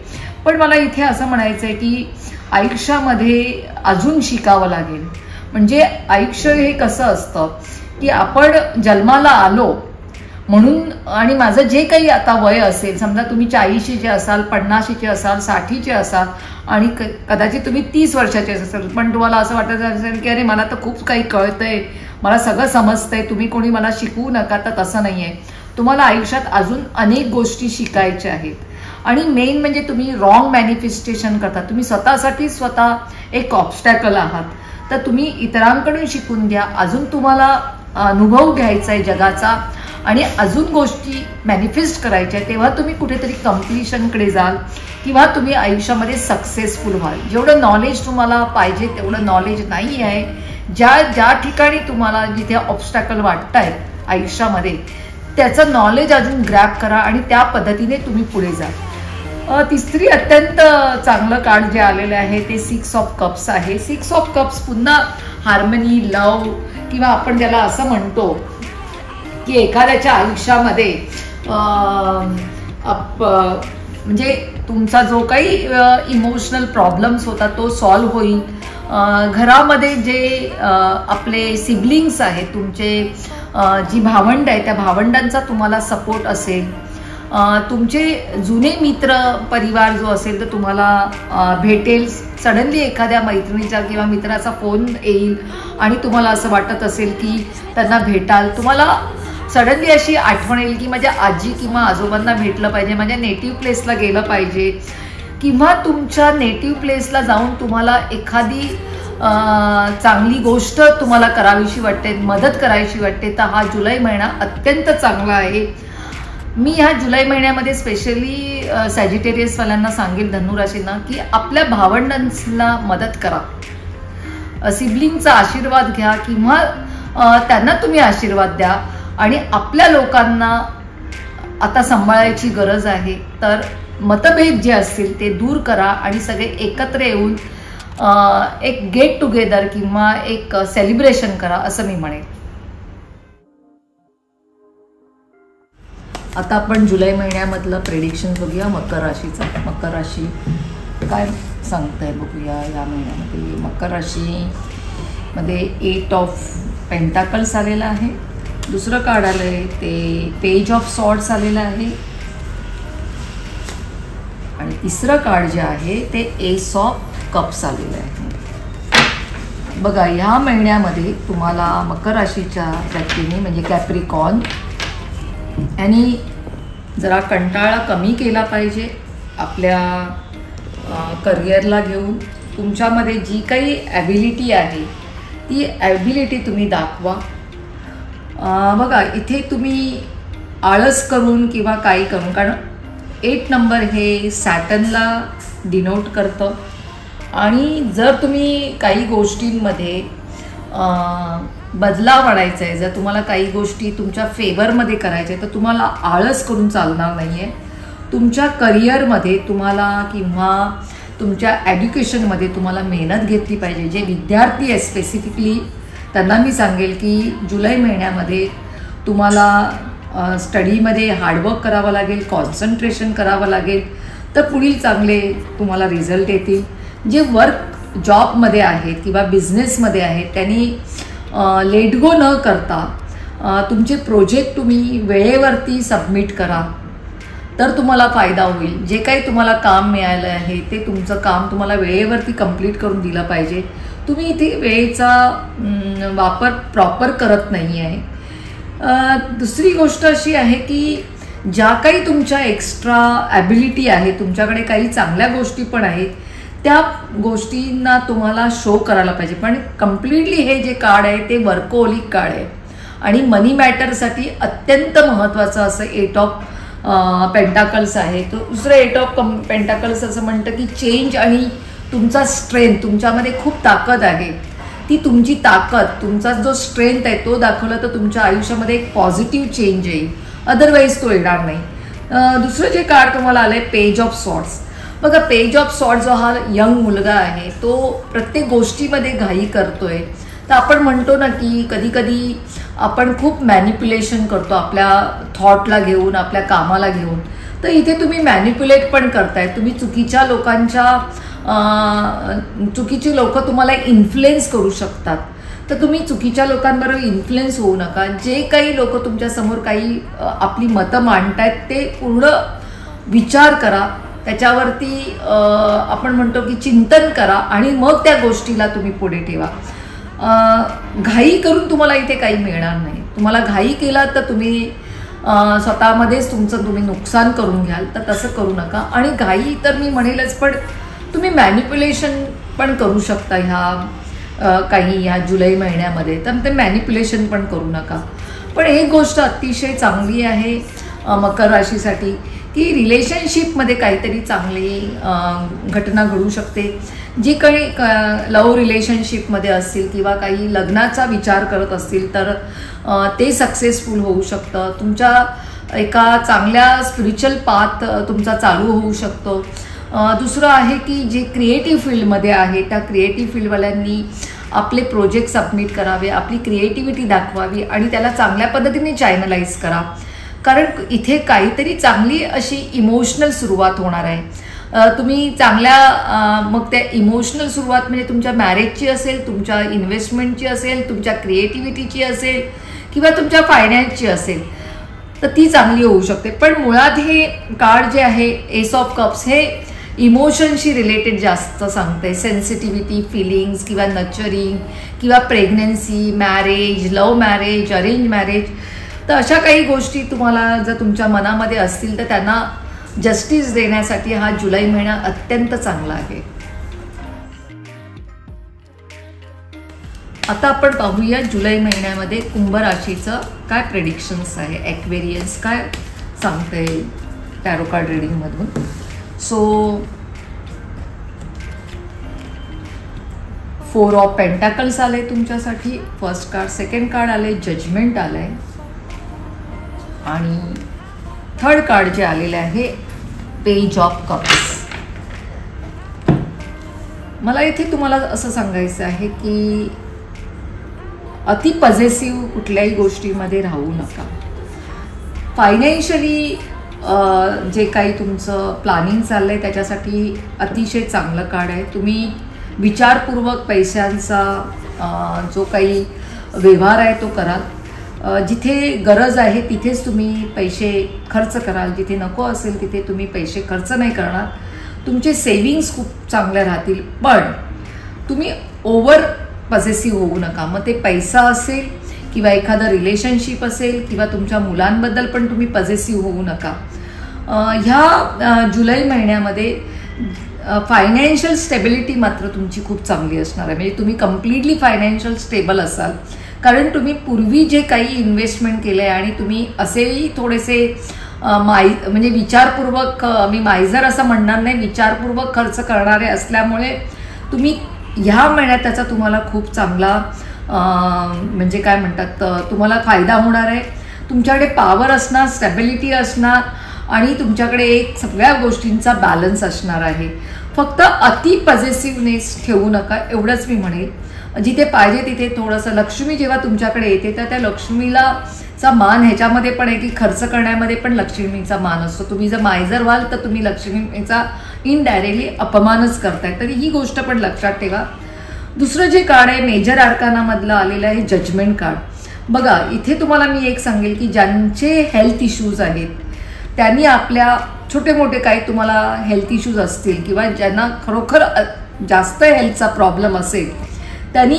पण मला इथे असं म्हणायचं आहे की आयुष्यामध्ये अजून शिकावं लागेल. म्हणजे आयुष्य हे कसं असतं की आपण जन्माला आलो म्हणून, आणि माझं जे काही आता वय असेल, समजा तुम्ही 40चे असाल, 50चे असाल, 60चे असाल आणि कदाचित तुम्ही 30 वर्षाचे असाल, पण तुम्हाला असं वाटत असेल की अरे मला तर खूप काही कळतंय, मला सगळं समजतंय, तुम्ही कोणी मला शिकवू नका. तर तसं नाही आहे. तुम्हाला आयुष्यात अजून अनेक गोष्टी शिकायच्या आहेत. आणि मेन म्हणजे तुम्ही रॉंग मॅनिफेस्टेशन करता. तुम्ही स्वतःसाठी स्वतः एक ऑब्स्टॅकल आहात. तर तुम्ही इतरांकडून शिकून घ्या. अजून तुम्हाला अनुभव घ्यायचा आहे जगाचा आणि अजून गोष्टी मॅनिफेस्ट करायच्या. तेव्हा तुम्ही कुठेतरी कम्प्लिशनकडे जाल किंवा तुम्ही आयुष्यामध्ये सक्सेसफुल व्हाल. जेवढं नॉलेज तुम्हाला पाहिजे तेवढं नॉलेज नाही आहे. ज्या ठिकाणी तुम्हाला जिथे ऑब्स्टॅकल वाटतायत आयुष्यामध्ये त्याचं नॉलेज अजून ग्रॅब करा आणि त्या पद्धतीने तुम्ही पुढे जा. तिसरी अत्यंत चांगलं कार्ड जे आलेलं आहे ते 6 ऑफ कप्स आहे. 6 ऑफ कप्स पुन्हा हार्मनी, लव किंवा आपण त्याला असं म्हणतो की एखाद्याच्या आयुष्यामध्ये म्हणजे तुमचा जो काही इमोशनल प्रॉब्लेम्स होता तो सॉल्व्ह होईल. घरामध्ये जे आपले सिबलिंग्स आहेत, तुमचे जी भावंड आहे त्या भावंडांचा तुम्हाला सपोर्ट असेल. तुमचे जुने मित्र परिवार जो असेल तर तुम्हाला भेटेल. सडनली एखाद्या मैत्रिणीचा किंवा मित्राचा फोन येईल आणि तुम्हाला असं वाटत असेल की त्यांना भेटाल. तुम्हाला सडनली अशी आठवण येईल की माझ्या आजी किंवा आजोबांना भेटलं पाहिजे, माझ्या नेटिव्ह प्लेसला गेलं पाहिजे, किंवा तुमच्या नेटिव्ह प्लेसला जाऊन तुम्हाला एखादी चांगली गोष्ट तुम्हाला करावीशी वाटते, मदत करायची वाटते. तर हा जुलै महिना अत्यंत चांगला आहे. मी ह्या जुलै महिन्यामध्ये स्पेशली सॅजिटेरियसवाल्यांना सांगेल, धनुराशींना, की आपल्या भावंडांना मदत करा. सिबलिंगचा आशीर्वाद घ्या किंवा त्यांना तुम्ही आशीर्वाद द्या. आणि आपल्या लोकांना आता सांभाळायची गरज आहे. तर मतभेद जे असतील ते दूर करा आणि सगळे एकत्र येऊन एक गेट टुगेदर किंवा एक सेलिब्रेशन करा असं मी म्हणेन. आता आपण जुलै महिन्यामधलं प्रेडिक्शन बघूया मकर राशीचा. मकर राशी काय सांगताय बघूया या महिन्यामध्ये. मकर राशीमध्ये 8 ऑफ पेंटाकल्स आलेला आहे. दुसरं कार्ड आलं आहे ते पेज ऑफ सॉर्ड्स आलेलं आहे. आणि तिसरं कार्ड जे आहे ते एस ऑफ कप्स आलेलं आहे. बघा ह्या महिन्यामध्ये तुम्हाला मकर राशीच्या व्यक्तीने म्हणजे कॅप्रिकॉर्न आणि जरा कंटाळा कमी केला पाहिजे आपल्या करिअरला घेऊन. तुमच्यामध्ये जी काही ॲबिलिटी आहे ती ॲबिलिटी तुम्ही दाखवा. बघा इथे तुम्ही आळस करून किंवा काही करून, कारण 8 नंबर हे सॅटर्नला डिनोट करतं. आणि जर तुम्ही काही गोष्टींमध्ये बदलाव आणायचा आहे, जर तुम्हाला काही गोष्टी तुमच्या फेवरमध्ये करायच्या तर तुम्हाला आळस करून चालणार नाही आहे. तुमच्या करिअरमध्ये तुम्हाला किंवा तुमच्या एज्युकेशनमध्ये तुम्हाला मेहनत घेतली पाहिजे. जे विद्यार्थी आहे स्पेसिफिकली त्यांना मी सांगेल की जुलै महिन्यामध्ये तुम्हाला स्टडीमध्ये हार्डवर्क करावं लागेल, कॉन्सन्ट्रेशन करावं लागेल, तर पुढील चांगले तुम्हाला रिझल्ट येतील. जे वर्क जॉबमध्ये आहेत किंवा बिझनेसमध्ये आहेत त्यांनी लेट गो न करता तुमचे प्रोजेक्ट तुम्ही वेळेवरती सबमिट करा, तर तुम्हाला फायदा होईल. जे काही तुम्हाला काम मिळालं आहे ते तुमचं काम तुम्हाला वेळेवरती कंप्लीट करून दिलं पाहिजे. तुम्ही इथे वेळेचा वापर प्रॉपर करत नाही आहे. दुसरी गोष्ट अशी आहे की ज्या काही तुमच्या एक्स्ट्रा ॲबिलिटी आहे, तुमच्याकडे काही चांगल्या गोष्टी पण आहेत, त्या गोष्टींना तुम्हाला शो करायला पाहिजे. पण कम्प्लिटली हे जे कार्ड आहे ते वर्कोहोलिक कार्ड आहे आणि मनी मॅटरसाठी अत्यंत महत्त्वाचं असं 8 ऑफ पेंटाकल्स आहे. तो दुसरं 8 ऑफ पेंटाकल्स असं म्हणतं की चेंज आणि तुमचा स्ट्रेंथ, तुमच्यामध्ये खूप ताकद आहे, ती तुमची ताकद, तुमचा जो स्ट्रेंथ आहे तो दाखवला तर तुमच्या आयुष्यामध्ये एक पॉझिटिव्ह चेंज येईल, अदरवाईज तो येणार नाही. दुसरं जे कार्ड तुम्हाला आलं आहे पेज ऑफ सॉर्ड्स. बघा, पेज ऑफ सॉर्ड जो हा यंग मुलगा आहे तो प्रत्येक गोष्टीमध्ये घाई करतोय. तर आपण म्हणतो ना की कधी कधी आपण खूप मॅनिप्युलेशन करतो आपल्या थॉटला घेऊन, आपल्या कामाला घेऊन. तर इथे तुम्ही मॅनिप्युलेट पण करताय. तुम्ही चुकीच्या लोकांच्या चुकीची लोक तुम्हाला इन्फ्लुएन्स करू शकतात. तर तुम्ही चुकीच्या लोकांबरोबर इन्फ्लुएन्स होऊ नका. जे काही लोक तुमच्यासमोर काही आपली मतं मांडतायत ते पूर्ण विचार करा, त्याच्यावरती आपण म्हणतो की चिंतन करा आणि मग त्या गोष्टीला तुम्ही पुढे ठेवा. घाई करून तुम्हाला इथे काही मिळणार नाही. तुम्हाला घाई केला तर तुम्ही स्वतःमध्येच तुमचं तुम्ही नुकसान करून घ्याल, तर तसं करू नका. आणि घाई तर मी म्हणेलच, पण तुम्ही मॅनिप्युलेशन पण करू शकता ह्या जुलै महिन्यामध्ये, तर ते मॅनिप्युलेशन पण करू नका. पण एक गोष्ट अतिशय चांगली आहे मकर राशीसाठी की रिलेशनशिपमध्ये काहीतरी चांगली घटना घडू शकते. जी काही लव रिलेशनशिपमध्ये असतील किंवा काही लग्नाचा विचार करत असतील तर ते सक्सेसफुल होऊ शकतं. तुमच्या एका चांगल्या स्पिरिच्युअल पाथ तुमचा चालू होऊ शकतो. दुसरं आहे की जे क्रिएटिव्ह फील्डमध्ये आहे त्या क्रिएटिव्ह फील्डवाल्यांनी आपले प्रोजेक्ट सबमिट करावे, आपली क्रिएटिव्हिटी दाखवावी आणि त्याला चांगल्या पद्धतीने चॅनलाइज करा. कारण इथे काहीतरी चांगली अशी इमोशनल सुरुवात होणार आहे. तुम्ही चांगल्या मग त्या इमोशनल सुरुवात म्हणजे तुमच्या मॅरेजची असेल, तुमच्या इन्व्हेस्टमेंटची असेल, तुमच्या क्रिएटिव्हिटीची असेल किंवा तुमच्या फायनान्सची असेल, तर ती चांगली होऊ शकते. पण मुळात हे कार्ड जे आहे एस ऑफ कप्स हे इमोशनशी रिलेटेड जास्त सांगते. सेन्सिटिव्हिटी, फिलिंग्स किंवा नर्चरिंग किंवा pregnancy, marriage, love marriage, arrange marriage, तर अशा काही गोष्टी तुम्हाला जर तुमच्या मनामध्ये असतील तर त्यांना जस्टिस देण्यासाठी हा जुलै महिना अत्यंत चांगला आहे. आता आपण पाहूया जुलै महिन्यामध्ये कुंभ राशीचं काय प्रेडिक्शन्स आहे, एक्वेरियन्स काय सांगते टॅरो कार्ड रीडिंगमधून. सो 4 ऑफ पेंटाकल्स आले तुमच्यासाठी फर्स्ट कार्ड. सेकंड कार्ड आले जजमेंट आलंय आणि थर्ड कार्ड जे आलेले आहे पेज ऑफ कप्स. मला इथे तुम्हाला असं सांगायचं आहे की अति पॉझिटिव्ह कुठल्याही गोष्टीमध्ये राहू नका. फायनान्शियली जे काही तुमचं प्लॅनिंग चाललंय त्याच्यासाठी अतिशय चांगलं कार्ड आहे. तुम्ही विचारपूर्वक पैशांचा जो काही व्यवहार आहे तो कराल. जिथे गरज आहे तिथेच तुम्ही पैसे खर्च कराल, जिथे नको असेल तिथे तुम्ही पैसे खर्च नाही करणार. तुमचे सेविंग्स खूप चांगले राहतील. पण तुम्ही ओव्हर पॉझिटिव्ह होऊ नका. मग ते पैसा असेल किंवा एखादं रिलेशनशिप असेल किंवा तुमच्या मुलांबद्दल पण तुम्ही पॉझिटिव्ह होऊ नका. ह्या जुलै महिन्यामध्ये फायनान्शियल स्टेबिलिटी मात्र तुमची खूप चांगली असणार आहे. म्हणजे तुम्ही कम्प्लिटली फायनान्शियल स्टेबल असाल, कारण तुम्ही पूर्वी जे काही इन्व्हेस्टमेंट केलं आहे आणि तुम्ही असेही थोडेसे म्हणजे विचारपूर्वक, मी मायझर असं म्हणणार नाही, विचारपूर्वक खर्च करणारे असल्यामुळे तुम्ही ह्या महिन्यात त्याचा तुम्हाला खूप चांगला म्हणजे काय म्हणतात, तुम्हाला फायदा होणार आहे. तुमच्याकडे पॉवर असणार, स्टॅबिलिटी असणार आणि तुमच्याकडे एक सगळ्या गोष्टींचा बॅलन्स असणार आहे. फक्त अति पॉझिटिव्हनेस ठेवू नका, एवढंच मी म्हणेल. जिथे पाहिजे तिथे थोडंसं, लक्ष्मी जेव्हा तुमच्याकडे येते तर त्या लक्ष्मीला चा मान ह्याच्यामध्ये पण आहे की खर्च करण्यामध्ये पण लक्ष्मीचा मान असतो. तुम्ही जर मायजर व्हाल तर तुम्ही लक्ष्मीचा इनडायरेक्टली अपमानच करताय, तरी ही गोष्ट पण लक्षात ठेवा. दुसरं जे कार्ड आहे मेजर आर्कानामधलं आलेलं आहे जजमेंट कार्ड. बघा, इथे तुम्हाला मी एक सांगेल की ज्यांचे हेल्थ इश्यूज आहेत त्यांनी आपल्या छोटे मोठे काही तुम्हाला हेल्थ इश्यूज असतील किंवा ज्यांना खरोखर जास्त हेल्थचा प्रॉब्लेम असेल त्यांनी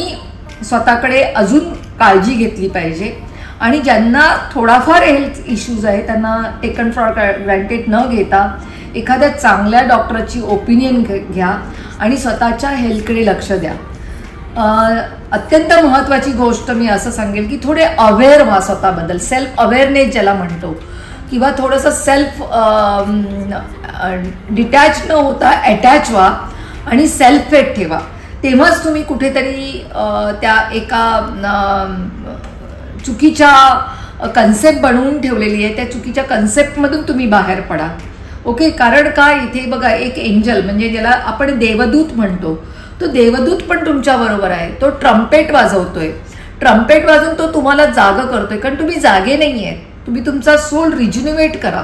स्वतःकडे अजून काळजी घेतली पाहिजे. आणि ज्यांना थोडाफार हेल्थ इश्यूज आहे त्यांना टेकन फॉर ग्रँटेड न घेता एखाद्या चांगल्या डॉक्टरची ओपिनियन घ्या आणि स्वतःच्या हेल्थकडे लक्ष द्या. अत्यंत महत्त्वाची गोष्ट मी असं सांगेल की थोडे अवेअर व्हा स्वतःबद्दल, सेल्फ अवेअरनेस ज्याला म्हणतो, किंवा थोडंसं सेल्फ डिटॅच न होता अटॅच व्हा आणि सेल्फ फेथ ठेवा. तेव्हाच तुम्ही कुठेतरी त्या एका चुकीच्या कन्सेप्ट बनवून ठेवलेली आहे त्या चुकीच्या कन्सेप्टमधून तुम्ही बाहेर पडा. ओके, कारण का इथे बघा एक एंजल म्हणजे ज्याला आपण देवदूत म्हणतो, तो देवदूत पण तुमच्या बरोबर आहे. तो ट्रम्पेट वाजवतोय, ट्रम्पेट वाजवून तो तुम्हाला जाग करतोय, कारण तुम्ही जागे नाही आहे. तुम्ही तुमचा सोल रिज्युनिवेट करा,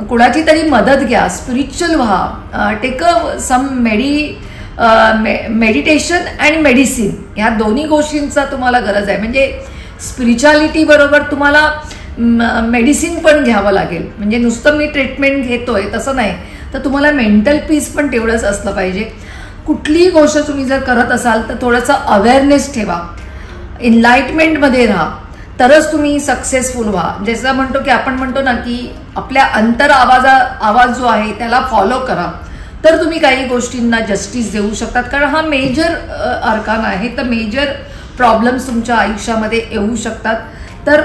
कोणाची तरी मदत घ्या, स्पिरिच्युअल व्हा, take some meditation and medicine, ह्या दोन्ही गोष्टींचा तुम्हाला गरज आहे. म्हणजे स्पिरिच्युअलिटी बरोबर तुम्हाला मेडिसिन पण घ्यावं लागेल. म्हणजे नुसतं मी ट्रीटमेंट घेतोय तसं नाही, तर तुम्हाला मेंटल पीस पण तेवढंच असलं पाहिजे. कुठलीही गोष्ट तुम्ही जर करत असाल तर थोडंसं अवेअरनेस ठेवा, इनलाइटमेंटमध्ये राहा, तरच तुम्ही सक्सेसफुल व्हा. जसं म्हणतो की आपण म्हणतो ना की आपल्या अंतर आवाज जो आहे त्याला फॉलो करा, तर तुम्ही काही गोष्टींना जस्टिस देऊ शकतात. कारण हा मेजर अर्कान आहे, तर मेजर प्रॉब्लेम्स तुमच्या आयुष्यामध्ये येऊ शकतात. तर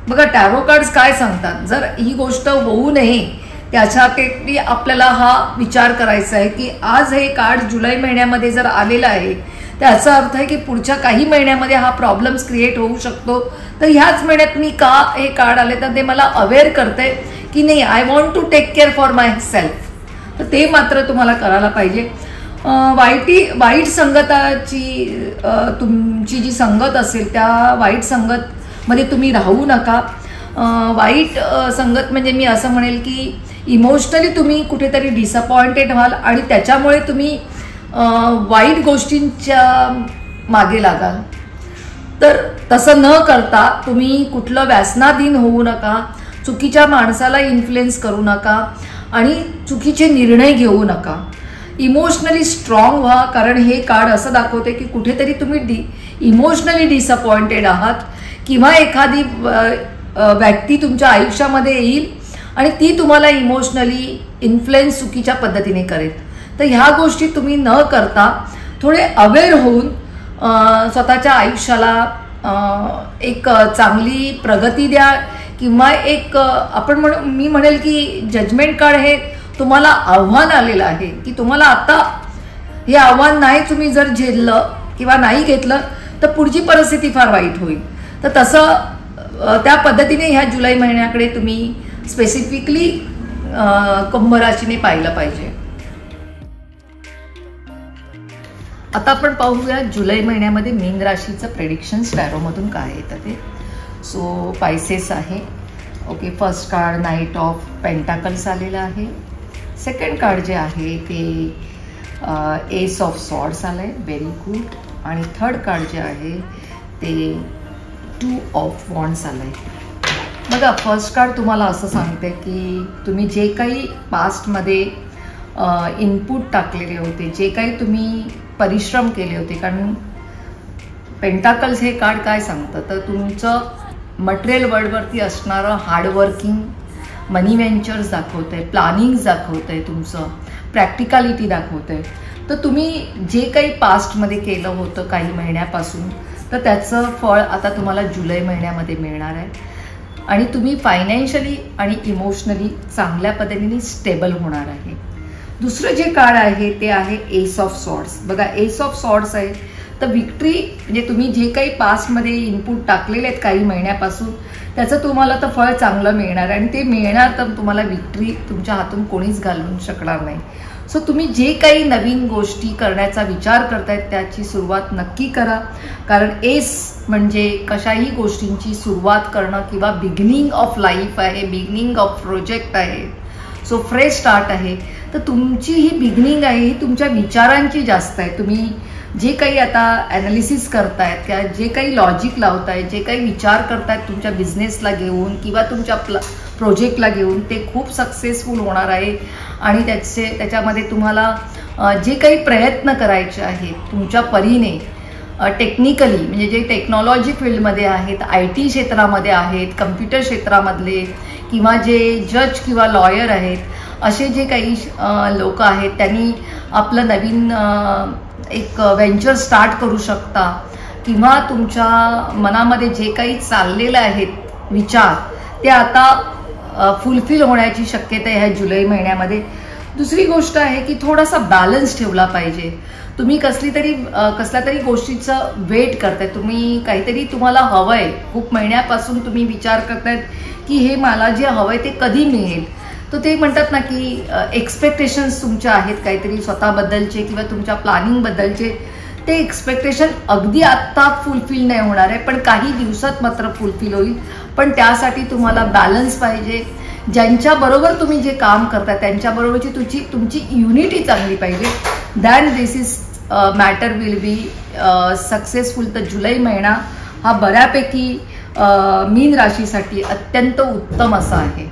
बघा, टॅरो कार्ड्स काय सांगतात, जर ही गोष्ट होऊ नये त्याच्यासाठी आपल्याला हा विचार करायचा आहे की आज हे कार्ड जुलै महिन्यामध्ये जर आलेलं आहे त्याचा अर्थ आहे की पुढच्या काही महिन्यामध्ये हा प्रॉब्लेम्स क्रिएट होऊ शकतो. तर ह्याच महिन्यात मी का हे कार्ड आले तर ते मला अवेअर करते की नाही, I want to take care for my self. तर ते मात्र तुम्हाला करायला पाहिजे. वाईट संगताची तुमची जी संगत असेल त्या वाईट संगतमध्ये तुम्ही राहू नका. वाईट संगत म्हणजे मी असं म्हणेल की इमोशनली तुम्ही कुठेतरी डिसअपॉइंटेड व्हाल आणि त्याच्यामुळे तुम्ही वाईट गोष्टींच्या मागे लागाल. तर तसं न करता तुम्ही कुठलं व्यसनाधीन होऊ नका, चुकीच्या माणसाला इन्फ्लुएन्स करू नका आणि चुकीचे निर्णय घेऊ नका. इमोशनली स्ट्रॉंग व्हा, कारण हे कार्ड असं दाखवते की कुठेतरी तुम्ही इमोशनली डिसअपॉइंटेड आहात किंवा एखादी व्यक्ती तुमच्या आयुष्यामध्ये येईल आणि ती तुम्हाला इमोशनली इन्फ्लुएन्स चुकीच्या पद्धतीने करेल. तर ह्या गोष्टी तुम्ही न करता थोडे अवेअर होऊन स्वतःच्या आयुष्याला एक चांगली प्रगती द्या. किंवा एक मी म्हणेल की जजमेंट कार्ड हे तुम्हाला आव्हान आलेलं आहे की तुम्हाला आता हे आव्हान नाही तुम्ही जर झेललं किंवा नाही घेतलं तर पुढची परिस्थिती फार वाईट होईल. तर तसं त्या पद्धतीने ह्या जुलै महिन्याकडे तुम्ही स्पेसिफिकली कुंभ राशीने पाहिलं पाहिजे. आता आपण पाहूया जुलै महिन्यामध्ये मीन राशीचं प्रेडिक्शन्स टॅरोमधून काय येतं ते. सो पायसेस आहे. Okay, first card night of pentacles आलेलं आहे. सेकंड कार्ड जे आहे ते एस ऑफ सॉर्ड्स आलं आहे, व्हेरी गुड. आणि थर्ड कार्ड जे आहे ते 2 ऑफ वॉन्ड्स आलं आहे. बघा, फर्स्ट कार्ड तुम्हाला असं सांगते की तुम्ही जे काही पास्टमध्ये इनपुट टाकलेले होते, जे काही तुम्ही परिश्रम केले होते, कारण पेंटाकल्स हे कार्ड काय सांगतं तर तुमचं मटेरियल वर्ल्डवरती असणारं हार्डवर्किंग, मनी व्हेंचर्स दाखवत आहे, प्लॅनिंग्स दाखवत आहे, तुमचं प्रॅक्टिकॅलिटी दाखवत आहे. तर तुम्ही जे काही पास्टमध्ये केलं होतं काही महिन्यापासून, तर त्याचं फळ आता तुम्हाला जुलै महिन्यामध्ये मिळणार आहे आणि तुम्ही फायनान्शियली आणि इमोशनली चांगल्या पद्धतीने स्टेबल होणार आहे. दुसरं जे कार्ड आहे ते आहे एस ऑफ सॉर्ड्स. बघा, एस ऑफ सॉर्ड्स आहे तर विक्ट्री म्हणजे तुम्ही जे काही पास्टमध्ये इनपुट टाकलेले आहेत काही महिन्यापासून त्याचं तुम्हाला तर फळ चांगलं मिळणार आणि ते मिळणार तर तुम्हाला विक्ट्री तुमच्या हातून कोणीच घालवू शकणार नाही. सो तुम्ही जे काही नवीन गोष्टी करण्याचा विचार करतायत त्याची सुरुवात नक्की करा, कारण एस म्हणजे कशाही गोष्टींची सुरुवात करणं किंवा बिगिनिंग ऑफ लाईफ आहे, बिगिनिंग ऑफ प्रोजेक्ट आहे. सो फ्रेश स्टार्ट आहे. तर तुमची ही बिगिनिंग आहे ही तुमच्या विचारांची जास्त आहे. तुम्ही जे काही आता ॲनालिसिस करतायत किंवा जे काही लॉजिक लावतायत, जे काही विचार करतायत तुमच्या बिझनेसला घेऊन किंवा तुमच्या प्रोजेक्टला घेऊन ते खूप सक्सेसफुल होणार आहे. आणि त्याच्यामध्ये तुम्हाला जे काही प्रयत्न करायचे आहेत तुमच्या परीने टेक्निकली म्हणजे जे टेक्नॉलॉजी फील्डमध्ये आहेत, IT क्षेत्रामध्ये आहेत, कम्प्युटर क्षेत्रामधले किंवा जे जज किंवा लॉयर आहेत, असे जे काही लोक आहेत त्यांनी आपलं नवीन एक व्हेंचर स्टार्ट करू शकता किंवा तुमच्या मनामध्ये जे काही चाललेलं आहेत विचार ते आता फुलफिल होण्याची शक्यता आहे ह्या जुलै महिन्यामध्ये. दुसरी गोष्ट आहे की थोडासा बॅलन्स ठेवला पाहिजे. तुम्ही कसल्या तरी गोष्टीचं वेट करताय, तुम्ही काहीतरी तुम्हाला हवंय, खूप महिन्यापासून तुम्ही विचार करतायत की हे मला जे हवंय ते कधी मिळेल. तर ते म्हणतात ना की एक्सपेक्टेशन्स तुमच्या आहेत काहीतरी स्वतःबद्दलचे किंवा तुमच्या प्लॅनिंगबद्दलचे, ते एक्सपेक्टेशन अगदी आत्ता फुलफिल नाही होणार आहे पण काही दिवसात मात्र फुलफिल होईल. पण त्यासाठी तुम्हाला बॅलन्स पाहिजे. ज्यांच्याबरोबर तुम्ही जे काम करता त्यांच्याबरोबरची तुमची युनिटी चांगली पाहिजे. Than this is matter will be successful. तर जुलै महिना हा बऱ्यापैकी मीन राशीसाठी अत्यंत उत्तम असा आहे.